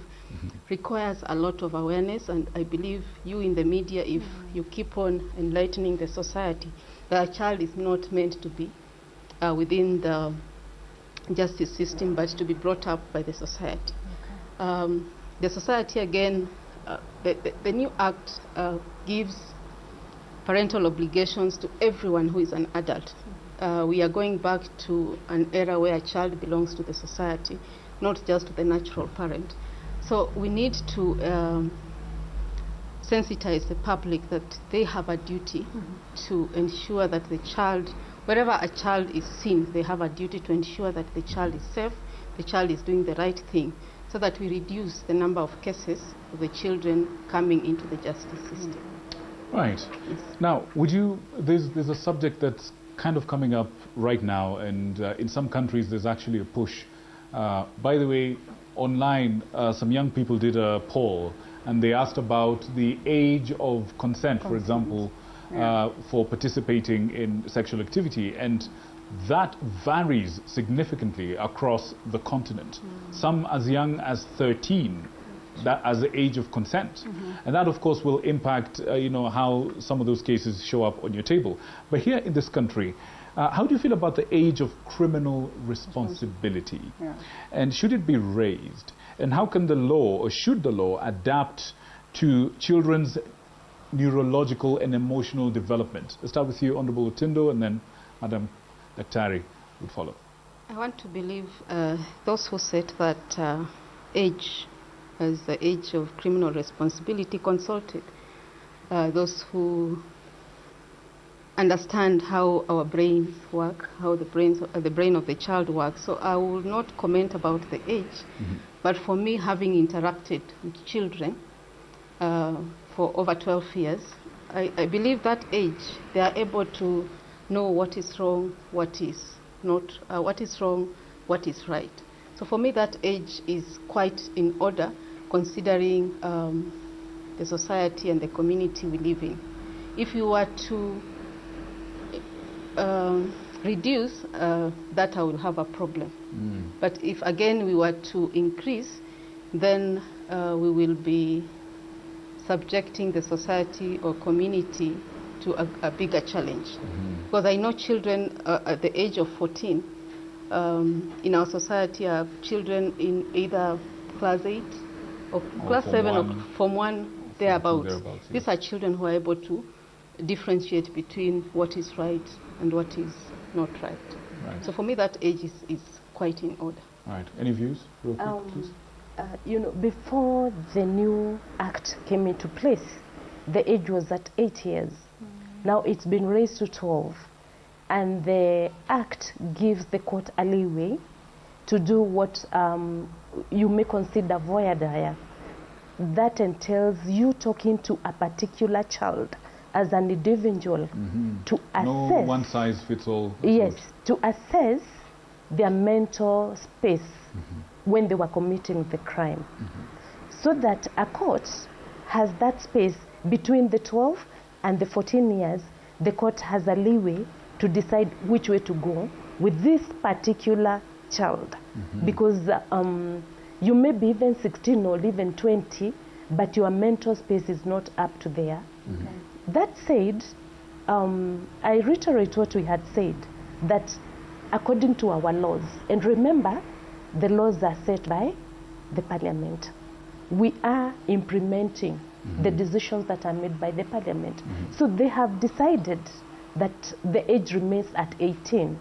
requires a lot of awareness, and I believe you in the media, if you keep on enlightening the society, that a child is not meant to be within the justice system, but to be brought up by the society. The society, again, the new act gives parental obligations to everyone who is an adult. We are going back to an era where a child belongs to the society, not just to the natural parent. So we need to sensitize the public that they have a duty to ensure that the child, wherever a child is seen, they have a duty to ensure that the child is safe, the child is doing the right thing, so that we reduce the number of cases of the children coming into the justice system. Right. Yes. Now, there's a subject that's kind of coming up right now, and in some countries there's actually a push. By the way, online, some young people did a poll, and they asked about the age of consent, for example, for participating in sexual activity, and that varies significantly across the continent. Some as young as 13, that as the age of consent. And that, of course, will impact how some of those cases show up on your table. But here in this country, how do you feel about the age of criminal responsibility? And should it be raised? And how can the law, or should the law, adapt to children's neurological and emotional development? Let's start with you, Honorable Otindo, and then Madam Daktari would follow. I want to believe those who said that age as the age of criminal responsibility consulted those who understand how our brains work, how the brain of the child works. So I will not comment about the age, but for me, having interacted with children for over 12 years, I believe that age, they are able to know what is wrong, what is not, what is wrong, what is right. So for me, that age is quite in order, considering the society and the community we live in. If you were to reduce that, I will have a problem. But if again we were to increase, then we will be subjecting the society or community to a bigger challenge. Because I know children at the age of 14 in our society are children in either class 8 or class 7 or Form 1, thereabouts. These are children who are able to differentiate between what is right and what is not right. So for me, that age is quite in order. Right. Any views, real quick, please? Before the new act came into place, the age was at 8 years. Now it's been raised to 12. And the act gives the court a leeway to do what you may consider voir dire. That entails you talking to a particular child as an individual to assess. No one-size-fits-all. Yes, to assess their mental space when they were committing the crime. So that a court has that space between the 12 and the 14 years. The court has a leeway to decide which way to go with this particular child. Because you may be even 16 or even 20, but your mental space is not up to there. That said, I reiterate what we had said, that according to our laws, and remember, the laws are set by the parliament. We are implementing the decisions that are made by the parliament. So they have decided that the age remains at 18.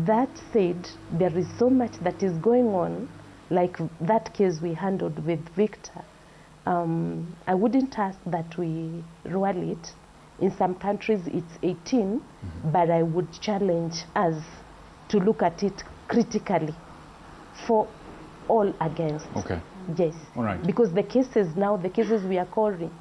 That said, there is so much that is going on, like that case we handled with Victor. I wouldn't ask that we roll it. In some countries it's 18, but I would challenge us to look at it critically for all against. Okay. Yes. All right. Because the cases now, the cases we are calling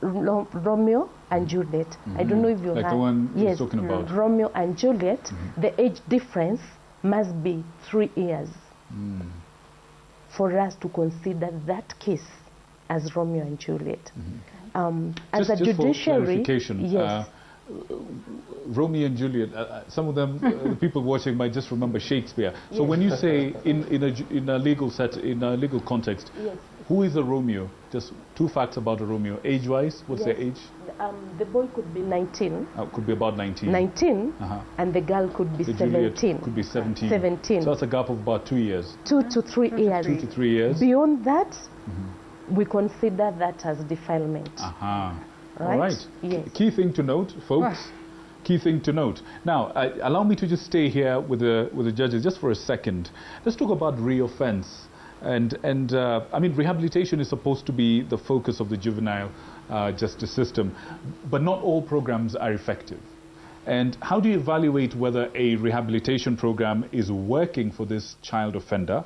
Romeo and Juliet. I don't know if you like have. The one you're talking about. Romeo and Juliet, the age difference must be 3 years for us to consider that case as Romeo and Juliet. As a judiciary, for clarification, yes. Romeo and Juliet, some of them, the people watching might just remember Shakespeare. So when you say in a legal context, who is a Romeo? Just 2 facts about a Romeo. Age-wise, what's their age? The boy could be 19. Could be about 19. 19, and the girl could be The 17. Juliet could be 17. 17. So that's a gap of about 2 years. 2 to 3 years. 2 to 3 years. Beyond that, we consider that as defilement. Right? Right? All right. Yes. Key thing to note, folks. Key thing to note. Now, allow me to just stay here with the judges just for a second. Let's talk about reoffense. And I mean, rehabilitation is supposed to be the focus of the juvenile justice system, but not all programs are effective. And how do you evaluate whether a rehabilitation program is working for this child offender?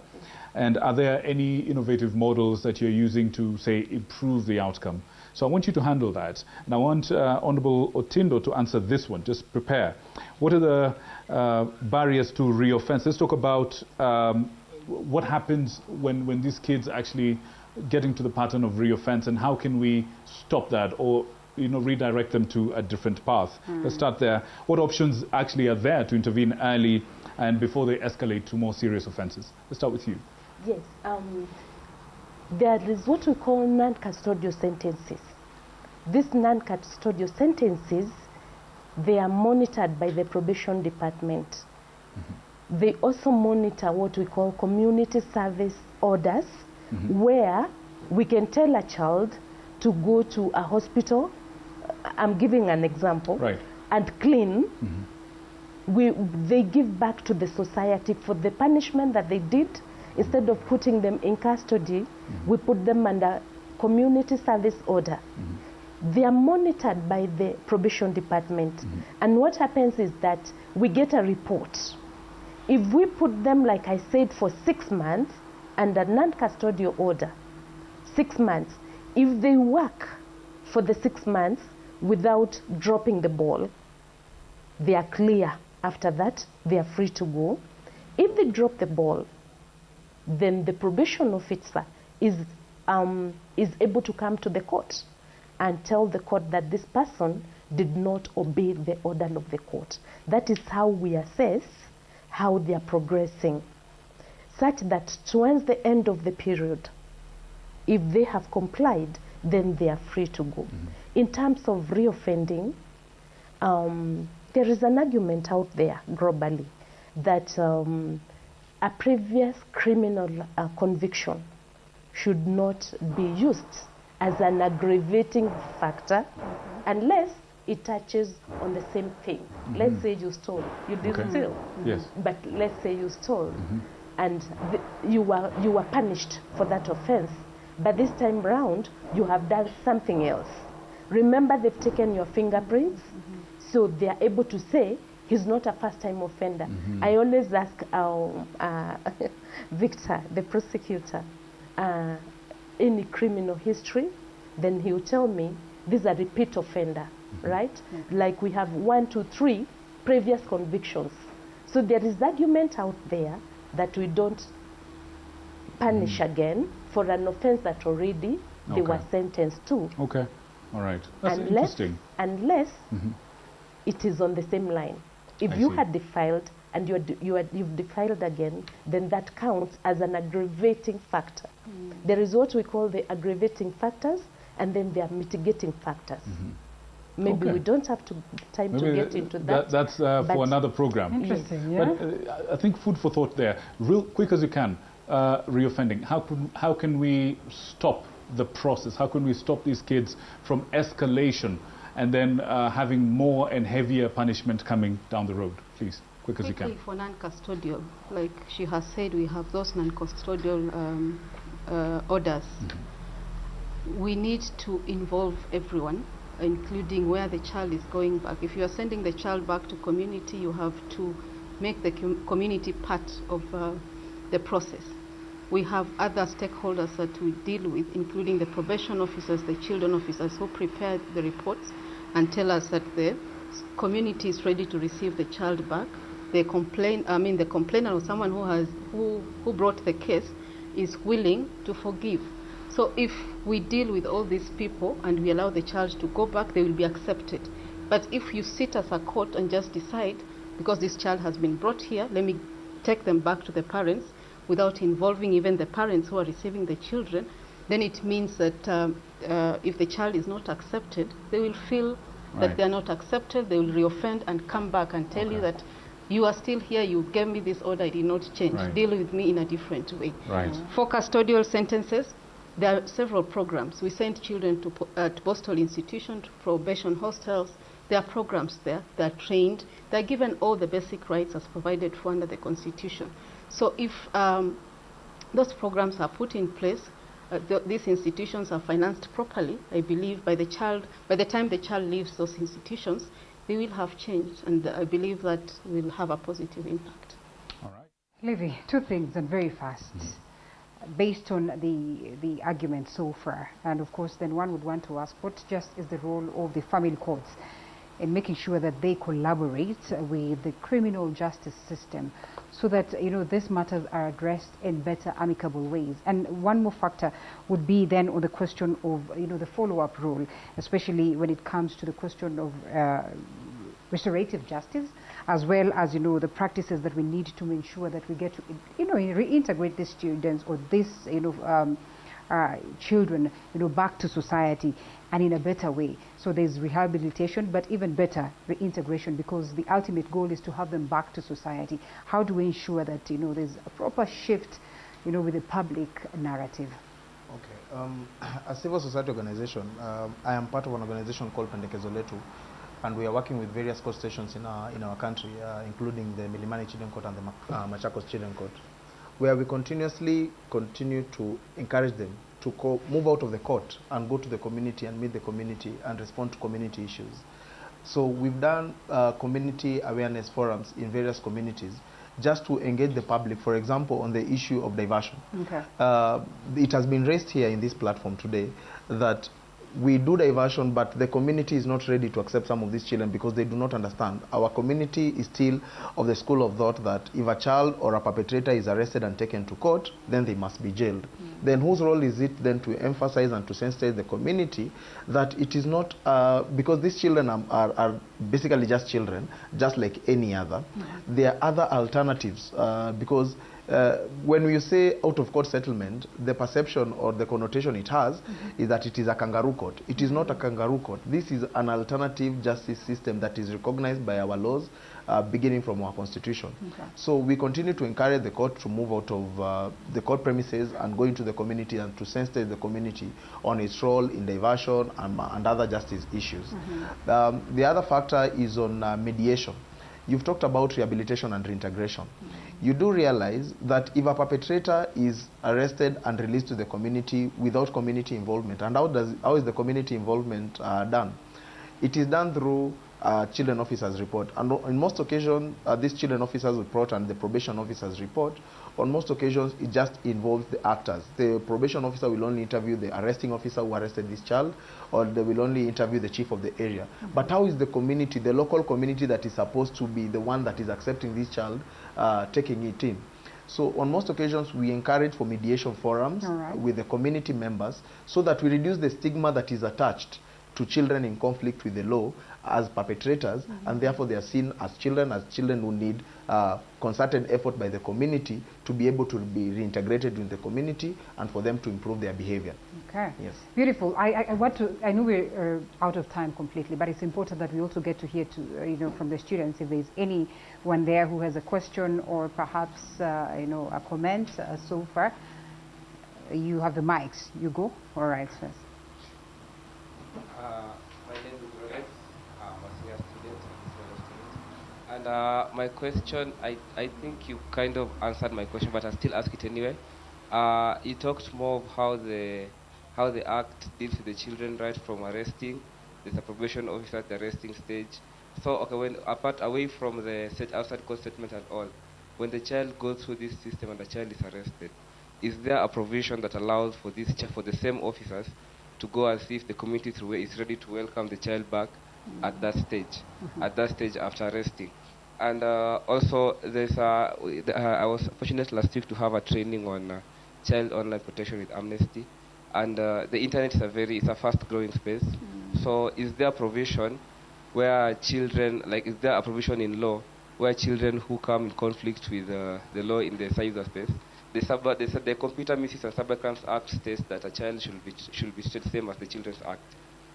And are there any innovative models that you're using to, say, improve the outcome? So I want you to handle that. And I want Honorable Otindo to answer this one. Just prepare. What are the barriers to reoffense? Let's talk about what happens when these kids actually get into the pattern of reoffense, and how can we stop that or redirect them to a different path? Let's start there. What options actually are there to intervene early and before they escalate to more serious offenses? Let's start with you. Yes. There is what we call non-custodial sentences. These non-custodial sentences, they are monitored by the probation department. They also monitor what we call community service orders, where we can tell a child to go to a hospital, I'm giving an example, and clean. They give back to the society for the punishment that they did. Instead of putting them in custody, we put them under community service order. They are monitored by the probation department. And what happens is that we get a report. If we put them, like I said, for 6 months under non-custodial order, 6 months, if they work for the 6 months without dropping the ball, they are clear. After that, they are free to go. If they drop the ball, then the probation officer is able to come to the court and tell the court that this person did not obey the order of the court. That is how we assess how they are progressing, such that towards the end of the period, if they have complied, then they are free to go. In terms of reoffending, there is an argument out there globally that a previous criminal conviction should not be used as an aggravating factor unless it touches on the same thing. Let's say you stole. You didn't steal. Yes. But let's say you stole and you were punished for that offense. But this time round, you have done something else. Remember, they've taken your fingerprints, so they are able to say, he's not a first-time offender. I always ask Victor, the prosecutor, any criminal history, then he'll tell me, this is a repeat offender, right? Like we have 1, 2, 3 previous convictions. So there is argument out there that we don't punish again for an offense that already they were sentenced to. Okay, all right. That's interesting. Unless it is on the same line. If you had defiled and you've defiled again, then that counts as an aggravating factor. There is what we call the aggravating factors, and then there are mitigating factors. Maybe we don't have time to get into that. That's for another program. Interesting, yeah. But I think food for thought there. Real quick as you can, reoffending. How can we stop the process? How can we stop these kids from escalation and then having more and heavier punishment coming down the road? Please, quick as you can. For non-custodial, like she has said, we have those non-custodial orders. We need to involve everyone, including where the child is going back. If you are sending the child back to community, you have to make the community part of the process. We have other stakeholders that we deal with, including the probation officers, the children officers who prepare the reports and tell us that the community is ready to receive the child back. The complainant or someone who brought the case is willing to forgive. So if we deal with all these people and we allow the child to go back, they will be accepted. But if you sit as a court and just decide, because this child has been brought here, let me take them back to the parents, without involving even the parents who are receiving the children, then it means that if the child is not accepted, they will feel that they are not accepted. They will reoffend and come back and tell you that you are still here, you gave me this order, I did not change. Deal with me in a different way. For custodial sentences, there are several programs. We send children to postal institutions, to probation hostels. There are programs there. They are trained. They are given all the basic rights as provided for under the Constitution. So if those programs are put in place, these institutions are financed properly, I believe by the time the child leaves those institutions, they will have changed, and I believe that will have a positive impact. All right. Levy, two things, and very fast. Based on the argument so far, and of course then one would want to ask, what just is the role of the family courts in making sure that they collaborate with the criminal justice system so that these matters are addressed in better amicable ways? And one more factor would be then on the question of the follow-up role, especially when it comes to the question of restorative justice, as well as the practices that we need to ensure that we get to reintegrate these students or these children back to society and in a better way. So there's rehabilitation, but even better reintegration, because the ultimate goal is to have them back to society. How do we ensure that there's a proper shift with the public narrative? Okay. A civil society organization, I am part of an organization called Pendekezo, and we are working with various court stations in our country, including the Milimani Children Court and the Machakos Children Court, where we continuously continue to encourage them to move out of the court and go to the community and meet the community and respond to community issues. So we've done community awareness forums in various communities just to engage the public, for example, on the issue of diversion. Okay. It has been raised here in this platform today that we do diversion, but the community is not ready to accept some of these children because they do not understand. Our community is still of the school of thought that if a child or a perpetrator is arrested and taken to court, then they must be jailed. Then whose role is it then to emphasize and to sensitize the community that it is not, because these children are basically just children, just like any other. There are other alternatives because when you say out-of-court settlement, the perception or the connotation it has is that it is a kangaroo court. It is not a kangaroo court. This is an alternative justice system that is recognized by our laws, beginning from our constitution. So we continue to encourage the court to move out of the court premises and go into the community and to sensitize the community on its role in diversion and other justice issues. The other factor is on mediation. You've talked about rehabilitation and reintegration. You do realize that if a perpetrator is arrested and released to the community without community involvement, and how is the community involvement done? It is done through children officers report, and in most occasions these children officers report and the probation officers report, on most occasions it just involves the actors. The probation officer will only interview the arresting officer who arrested this child, or they will only interview the chief of the area. But how is the community, the local community that is supposed to be the one that is accepting this child, taking it in? So on most occasions we encourage for mediation forums with the community members so that we reduce the stigma that is attached to children in conflict with the law as perpetrators, and therefore they are seen as children who need concerted effort by the community to be able to be reintegrated in the community and for them to improve their behavior. Okay. Yes. Beautiful. I know we're out of time completely, but it's important that we also get to hear from the students if there's anyone there who has a question or perhaps a comment so far. You have the mics. You go. All right, first. My name is Lorenz. I'm a senior student and my question, I think you kind of answered my question, but I'll still ask it anyway. You talked more of how the act deals with the children right from arresting. There's a probation officer at the arresting stage. So okay, when away from the outside court statement and all, when the child goes through this system and the child is arrested, is there a provision that allows for the same officers to go and see if the community is ready to welcome the child back at that stage, after arresting? And also, I was fortunate last week to have a training on child online protection with Amnesty, and the internet is a fast-growing space. So, is there a provision where children, is there a provision in law where children who come in conflict with the law in the cyberspace, the Computer Misuse and Cybercrimes Act states that a child should be treated the same as the Children's Act.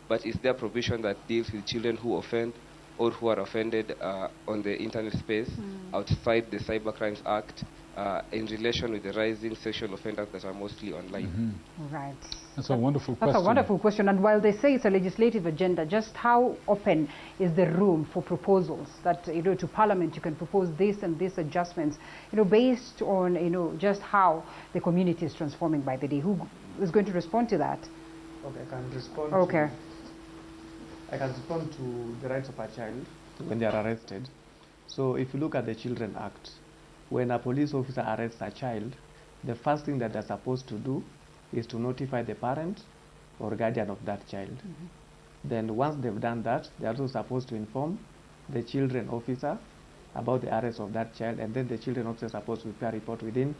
But is there provision that deals with children who offend or who are offended on the internet space outside the Cybercrimes Act in relation with the rising sexual offenders that are mostly online? Right. That's a wonderful question. That's a wonderful question. And while they say it's a legislative agenda, just how open is the room for proposals that, to Parliament you can propose this and this adjustments, based on, just how the community is transforming by the day? Who is going to respond to that? Okay, I can respond. Okay. I can respond to the rights of a child when they are arrested. So if you look at the Children Act, when a police officer arrests a child, the first thing that they're supposed to do is to notify the parent or guardian of that child. Then once they've done that, they're also supposed to inform the children officer about the arrest of that child, and then the children officer is supposed to prepare a report within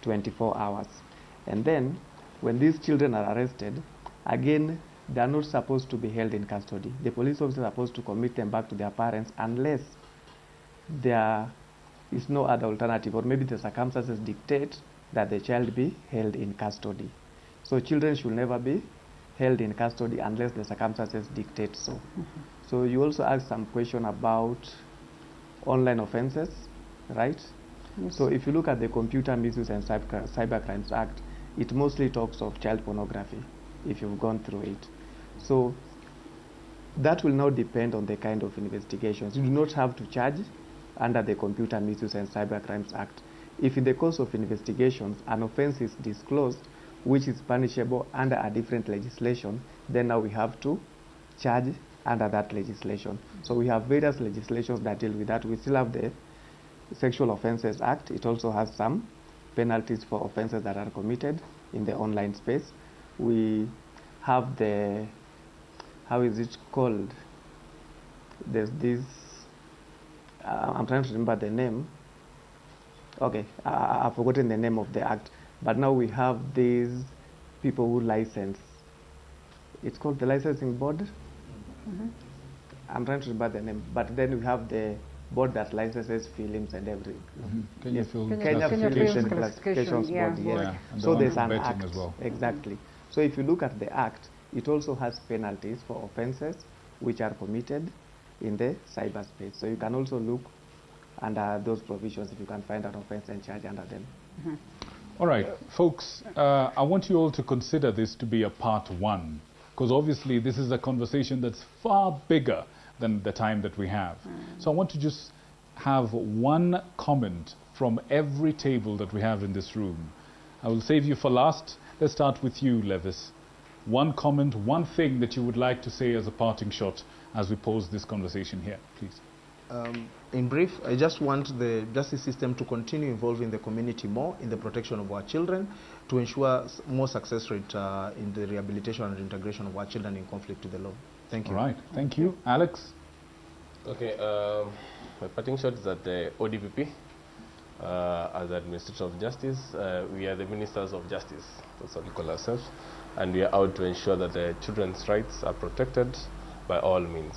24 hours. And then when these children are arrested, again, they are not supposed to be held in custody. The police officer is supposed to commit them back to their parents unless there is no other alternative, or maybe the circumstances dictate that the child be held in custody. So children should never be held in custody unless the circumstances dictate so. So you also asked some question about online offenses, right? Yes. So if you look at the Computer Misuse and Cybercrimes Act, it mostly talks of child pornography, if you've gone through it. So that will now depend on the kind of investigations. You do not have to charge under the Computer Misuse and Cybercrimes Act. If in the course of investigations an offense is disclosed which is punishable under a different legislation, then now we have to charge under that legislation. So we have various legislations that deal with that. We still have the Sexual Offences Act. It also has some penalties for offenses that are committed in the online space. We have the, how is it called? There's this, I'm trying to remember the name. Okay, I've forgotten the name of the act. But now we have these people who license. It's called the licensing board. I'm trying to remember the name. But then we have the board that licenses films and everything. Kenya Yes. Film Kenya Films and Classifications Classifications Board. Yes. Yeah, and So the there's one an for betting act as well. Exactly. So if you look at the act, it also has penalties for offenses which are committed in the cyberspace. So you can also look under those provisions if you can find an offense and charge under them. All right, folks, I want you all to consider this to be a part one, because obviously this is a conversation that's far bigger than the time that we have. So I want to just have one comment from every table that we have in this room. I will save you for last. Let's start with you, Levis. One comment, one thing that you would like to say as a parting shot as we pose this conversation here, please. In brief, I just want the justice system to continue involving the community more in the protection of our children, to ensure more success rate in the rehabilitation and integration of our children in conflict with the law. Thank you. All right, thank you. Alex? Okay, my parting shot is that the ODPP, as Administrator of Justice, we are the Ministers of Justice. That's what we call ourselves. And we are out to ensure that the children's rights are protected by all means.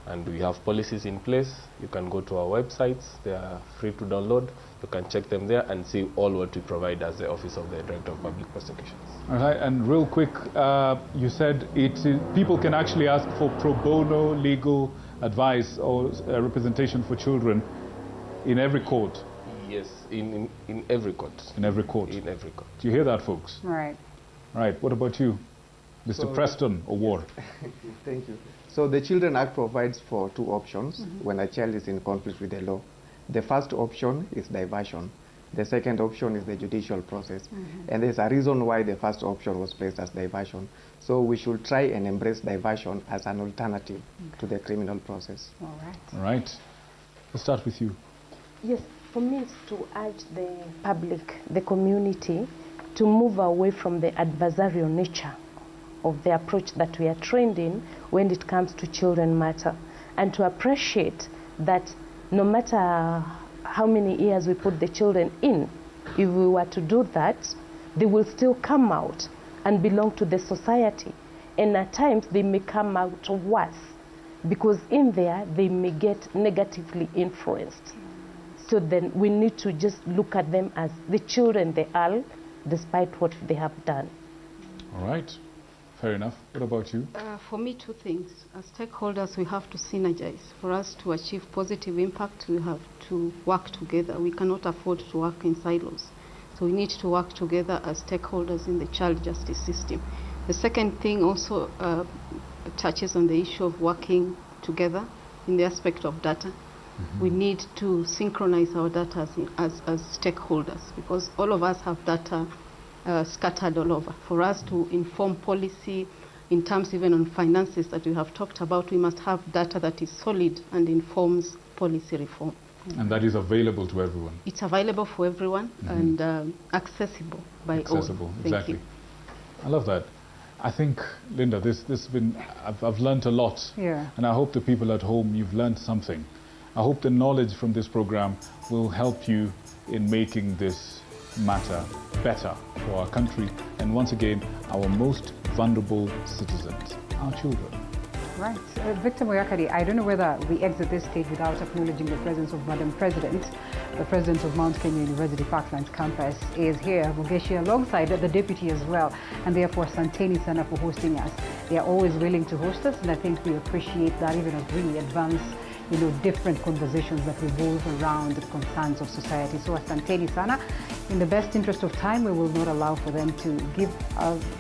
And we have policies in place. You can go to our websites. They are free to download. You can check them there and see all what we provide as the Office of the Director of Public Prosecutions. All right, and real quick, you said people can actually ask for pro bono legal advice or representation for children in every court. Yes, in every court. In every court. In every court. Do you hear that, folks? Right. All right, what about you, Mr. Preston O'Ward? Thank you. So the Children Act provides for two options when a child is in conflict with the law. The first option is diversion. The second option is the judicial process. And there's a reason why the first option was placed as diversion. So we should try and embrace diversion as an alternative to the criminal process. All right. All right, let's start with you. Yes, for me it's to urge the public, the community, to move away from the adversarial nature of the approach that we are trained in when it comes to children matter, and to appreciate that no matter how many years we put the children in, if we were to do that, they will still come out and belong to the society. And at times they may come out worse, because in there they may get negatively influenced. So then we need to just look at them as the children they are, despite what they have done. All right. Fair enough. What about you? For me, two things. As stakeholders, we have to synergize. For us to achieve positive impact, we have to work together. We cannot afford to work in silos. So we need to work together as stakeholders in the child justice system. The second thing also touches on the issue of working together in the aspect of data. We need to synchronize our data as stakeholders, because all of us have data scattered all over. For us to inform policy in terms even on finances that we have talked about, we must have data that is solid and informs policy reform. And that is available to everyone. It's available for everyone and accessible by all. Accessible, Thank exactly. you. I love that. I think, Linda, this has been, I've learned a lot. Yeah. And I hope the people at home, you've learned something. I hope the knowledge from this program will help you in making this matter better for our country and, once again, our most vulnerable citizens, our children. Right. Victor Muyakane, I don't know whether we exit this stage without acknowledging the presence of Madam President. The President of Mount Kenya University Parklands campus is here, Mugeshi, alongside the Deputy as well, and therefore Santeni Sana for hosting us. They are always willing to host us, and I think we appreciate that, even as we advance different conversations that revolve around the concerns of society. So Asanteni Sana, in the best interest of time, we will not allow for them to give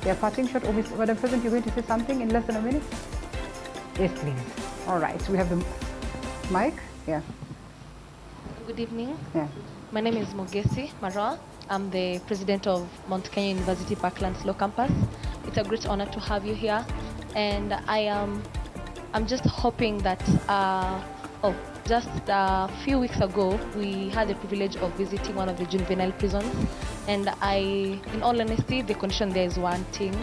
their parting shot. Madam President, you're going to say something in less than a minute? Yes, please. All right, we have the mic. Yeah. Good evening. Yeah. My name is Mogesi Mara. I'm the president of Mount Kenya University Parklands Law Campus. It's a great honor to have you here, and I'm just hoping that just a few weeks ago, we had the privilege of visiting one of the juvenile prisons, and in all honesty, the condition there is wanting,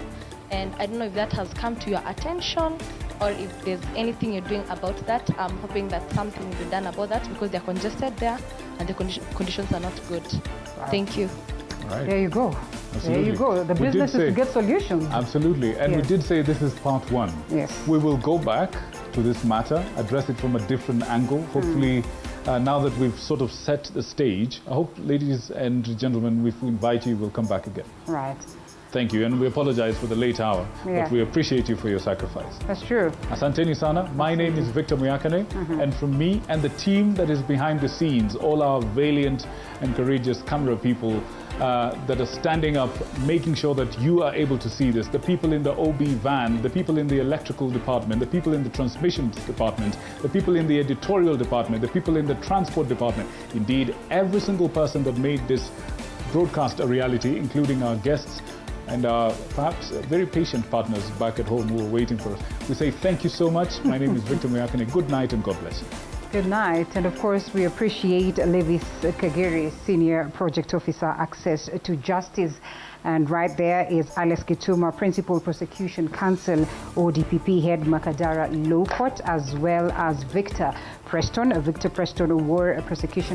and I don't know if that has come to your attention or if there's anything you're doing about that. I'm hoping that something will be done about that, because they're congested there and the conditions are not good. Wow. Thank you. All right. There you go. Absolutely. There you go. The business is to get solutions. Absolutely. And yes. We did say this is part one. Yes. We will go back to this matter, address it from a different angle. Hopefully, now that we've sort of set the stage, I hope, ladies and gentlemen, if we invite you, we'll come back again. Right. Thank you, and we apologize for the late hour, but we appreciate you for your sacrifice. That's true. Asanteni Sana, my name is Victor Muyakane, and from me and the team that is behind the scenes, all our valiant and courageous camera people that are standing up, making sure that you are able to see this, the people in the OB van, the people in the electrical department, the people in the transmissions department, the people in the editorial department, the people in the transport department, indeed, every single person that made this broadcast a reality, including our guests, and perhaps very patient partners back at home who are waiting for us. We say thank you so much. My name is Victor Muyakane. Good night and God bless you. Good night. And of course, we appreciate Levis Kagere, Senior Project Officer, Access to Justice. And right there is Alex Kituma, Principal Prosecution Counsel, ODPP Head, Makadara Law Court, as well as Victor Preston, War Prosecution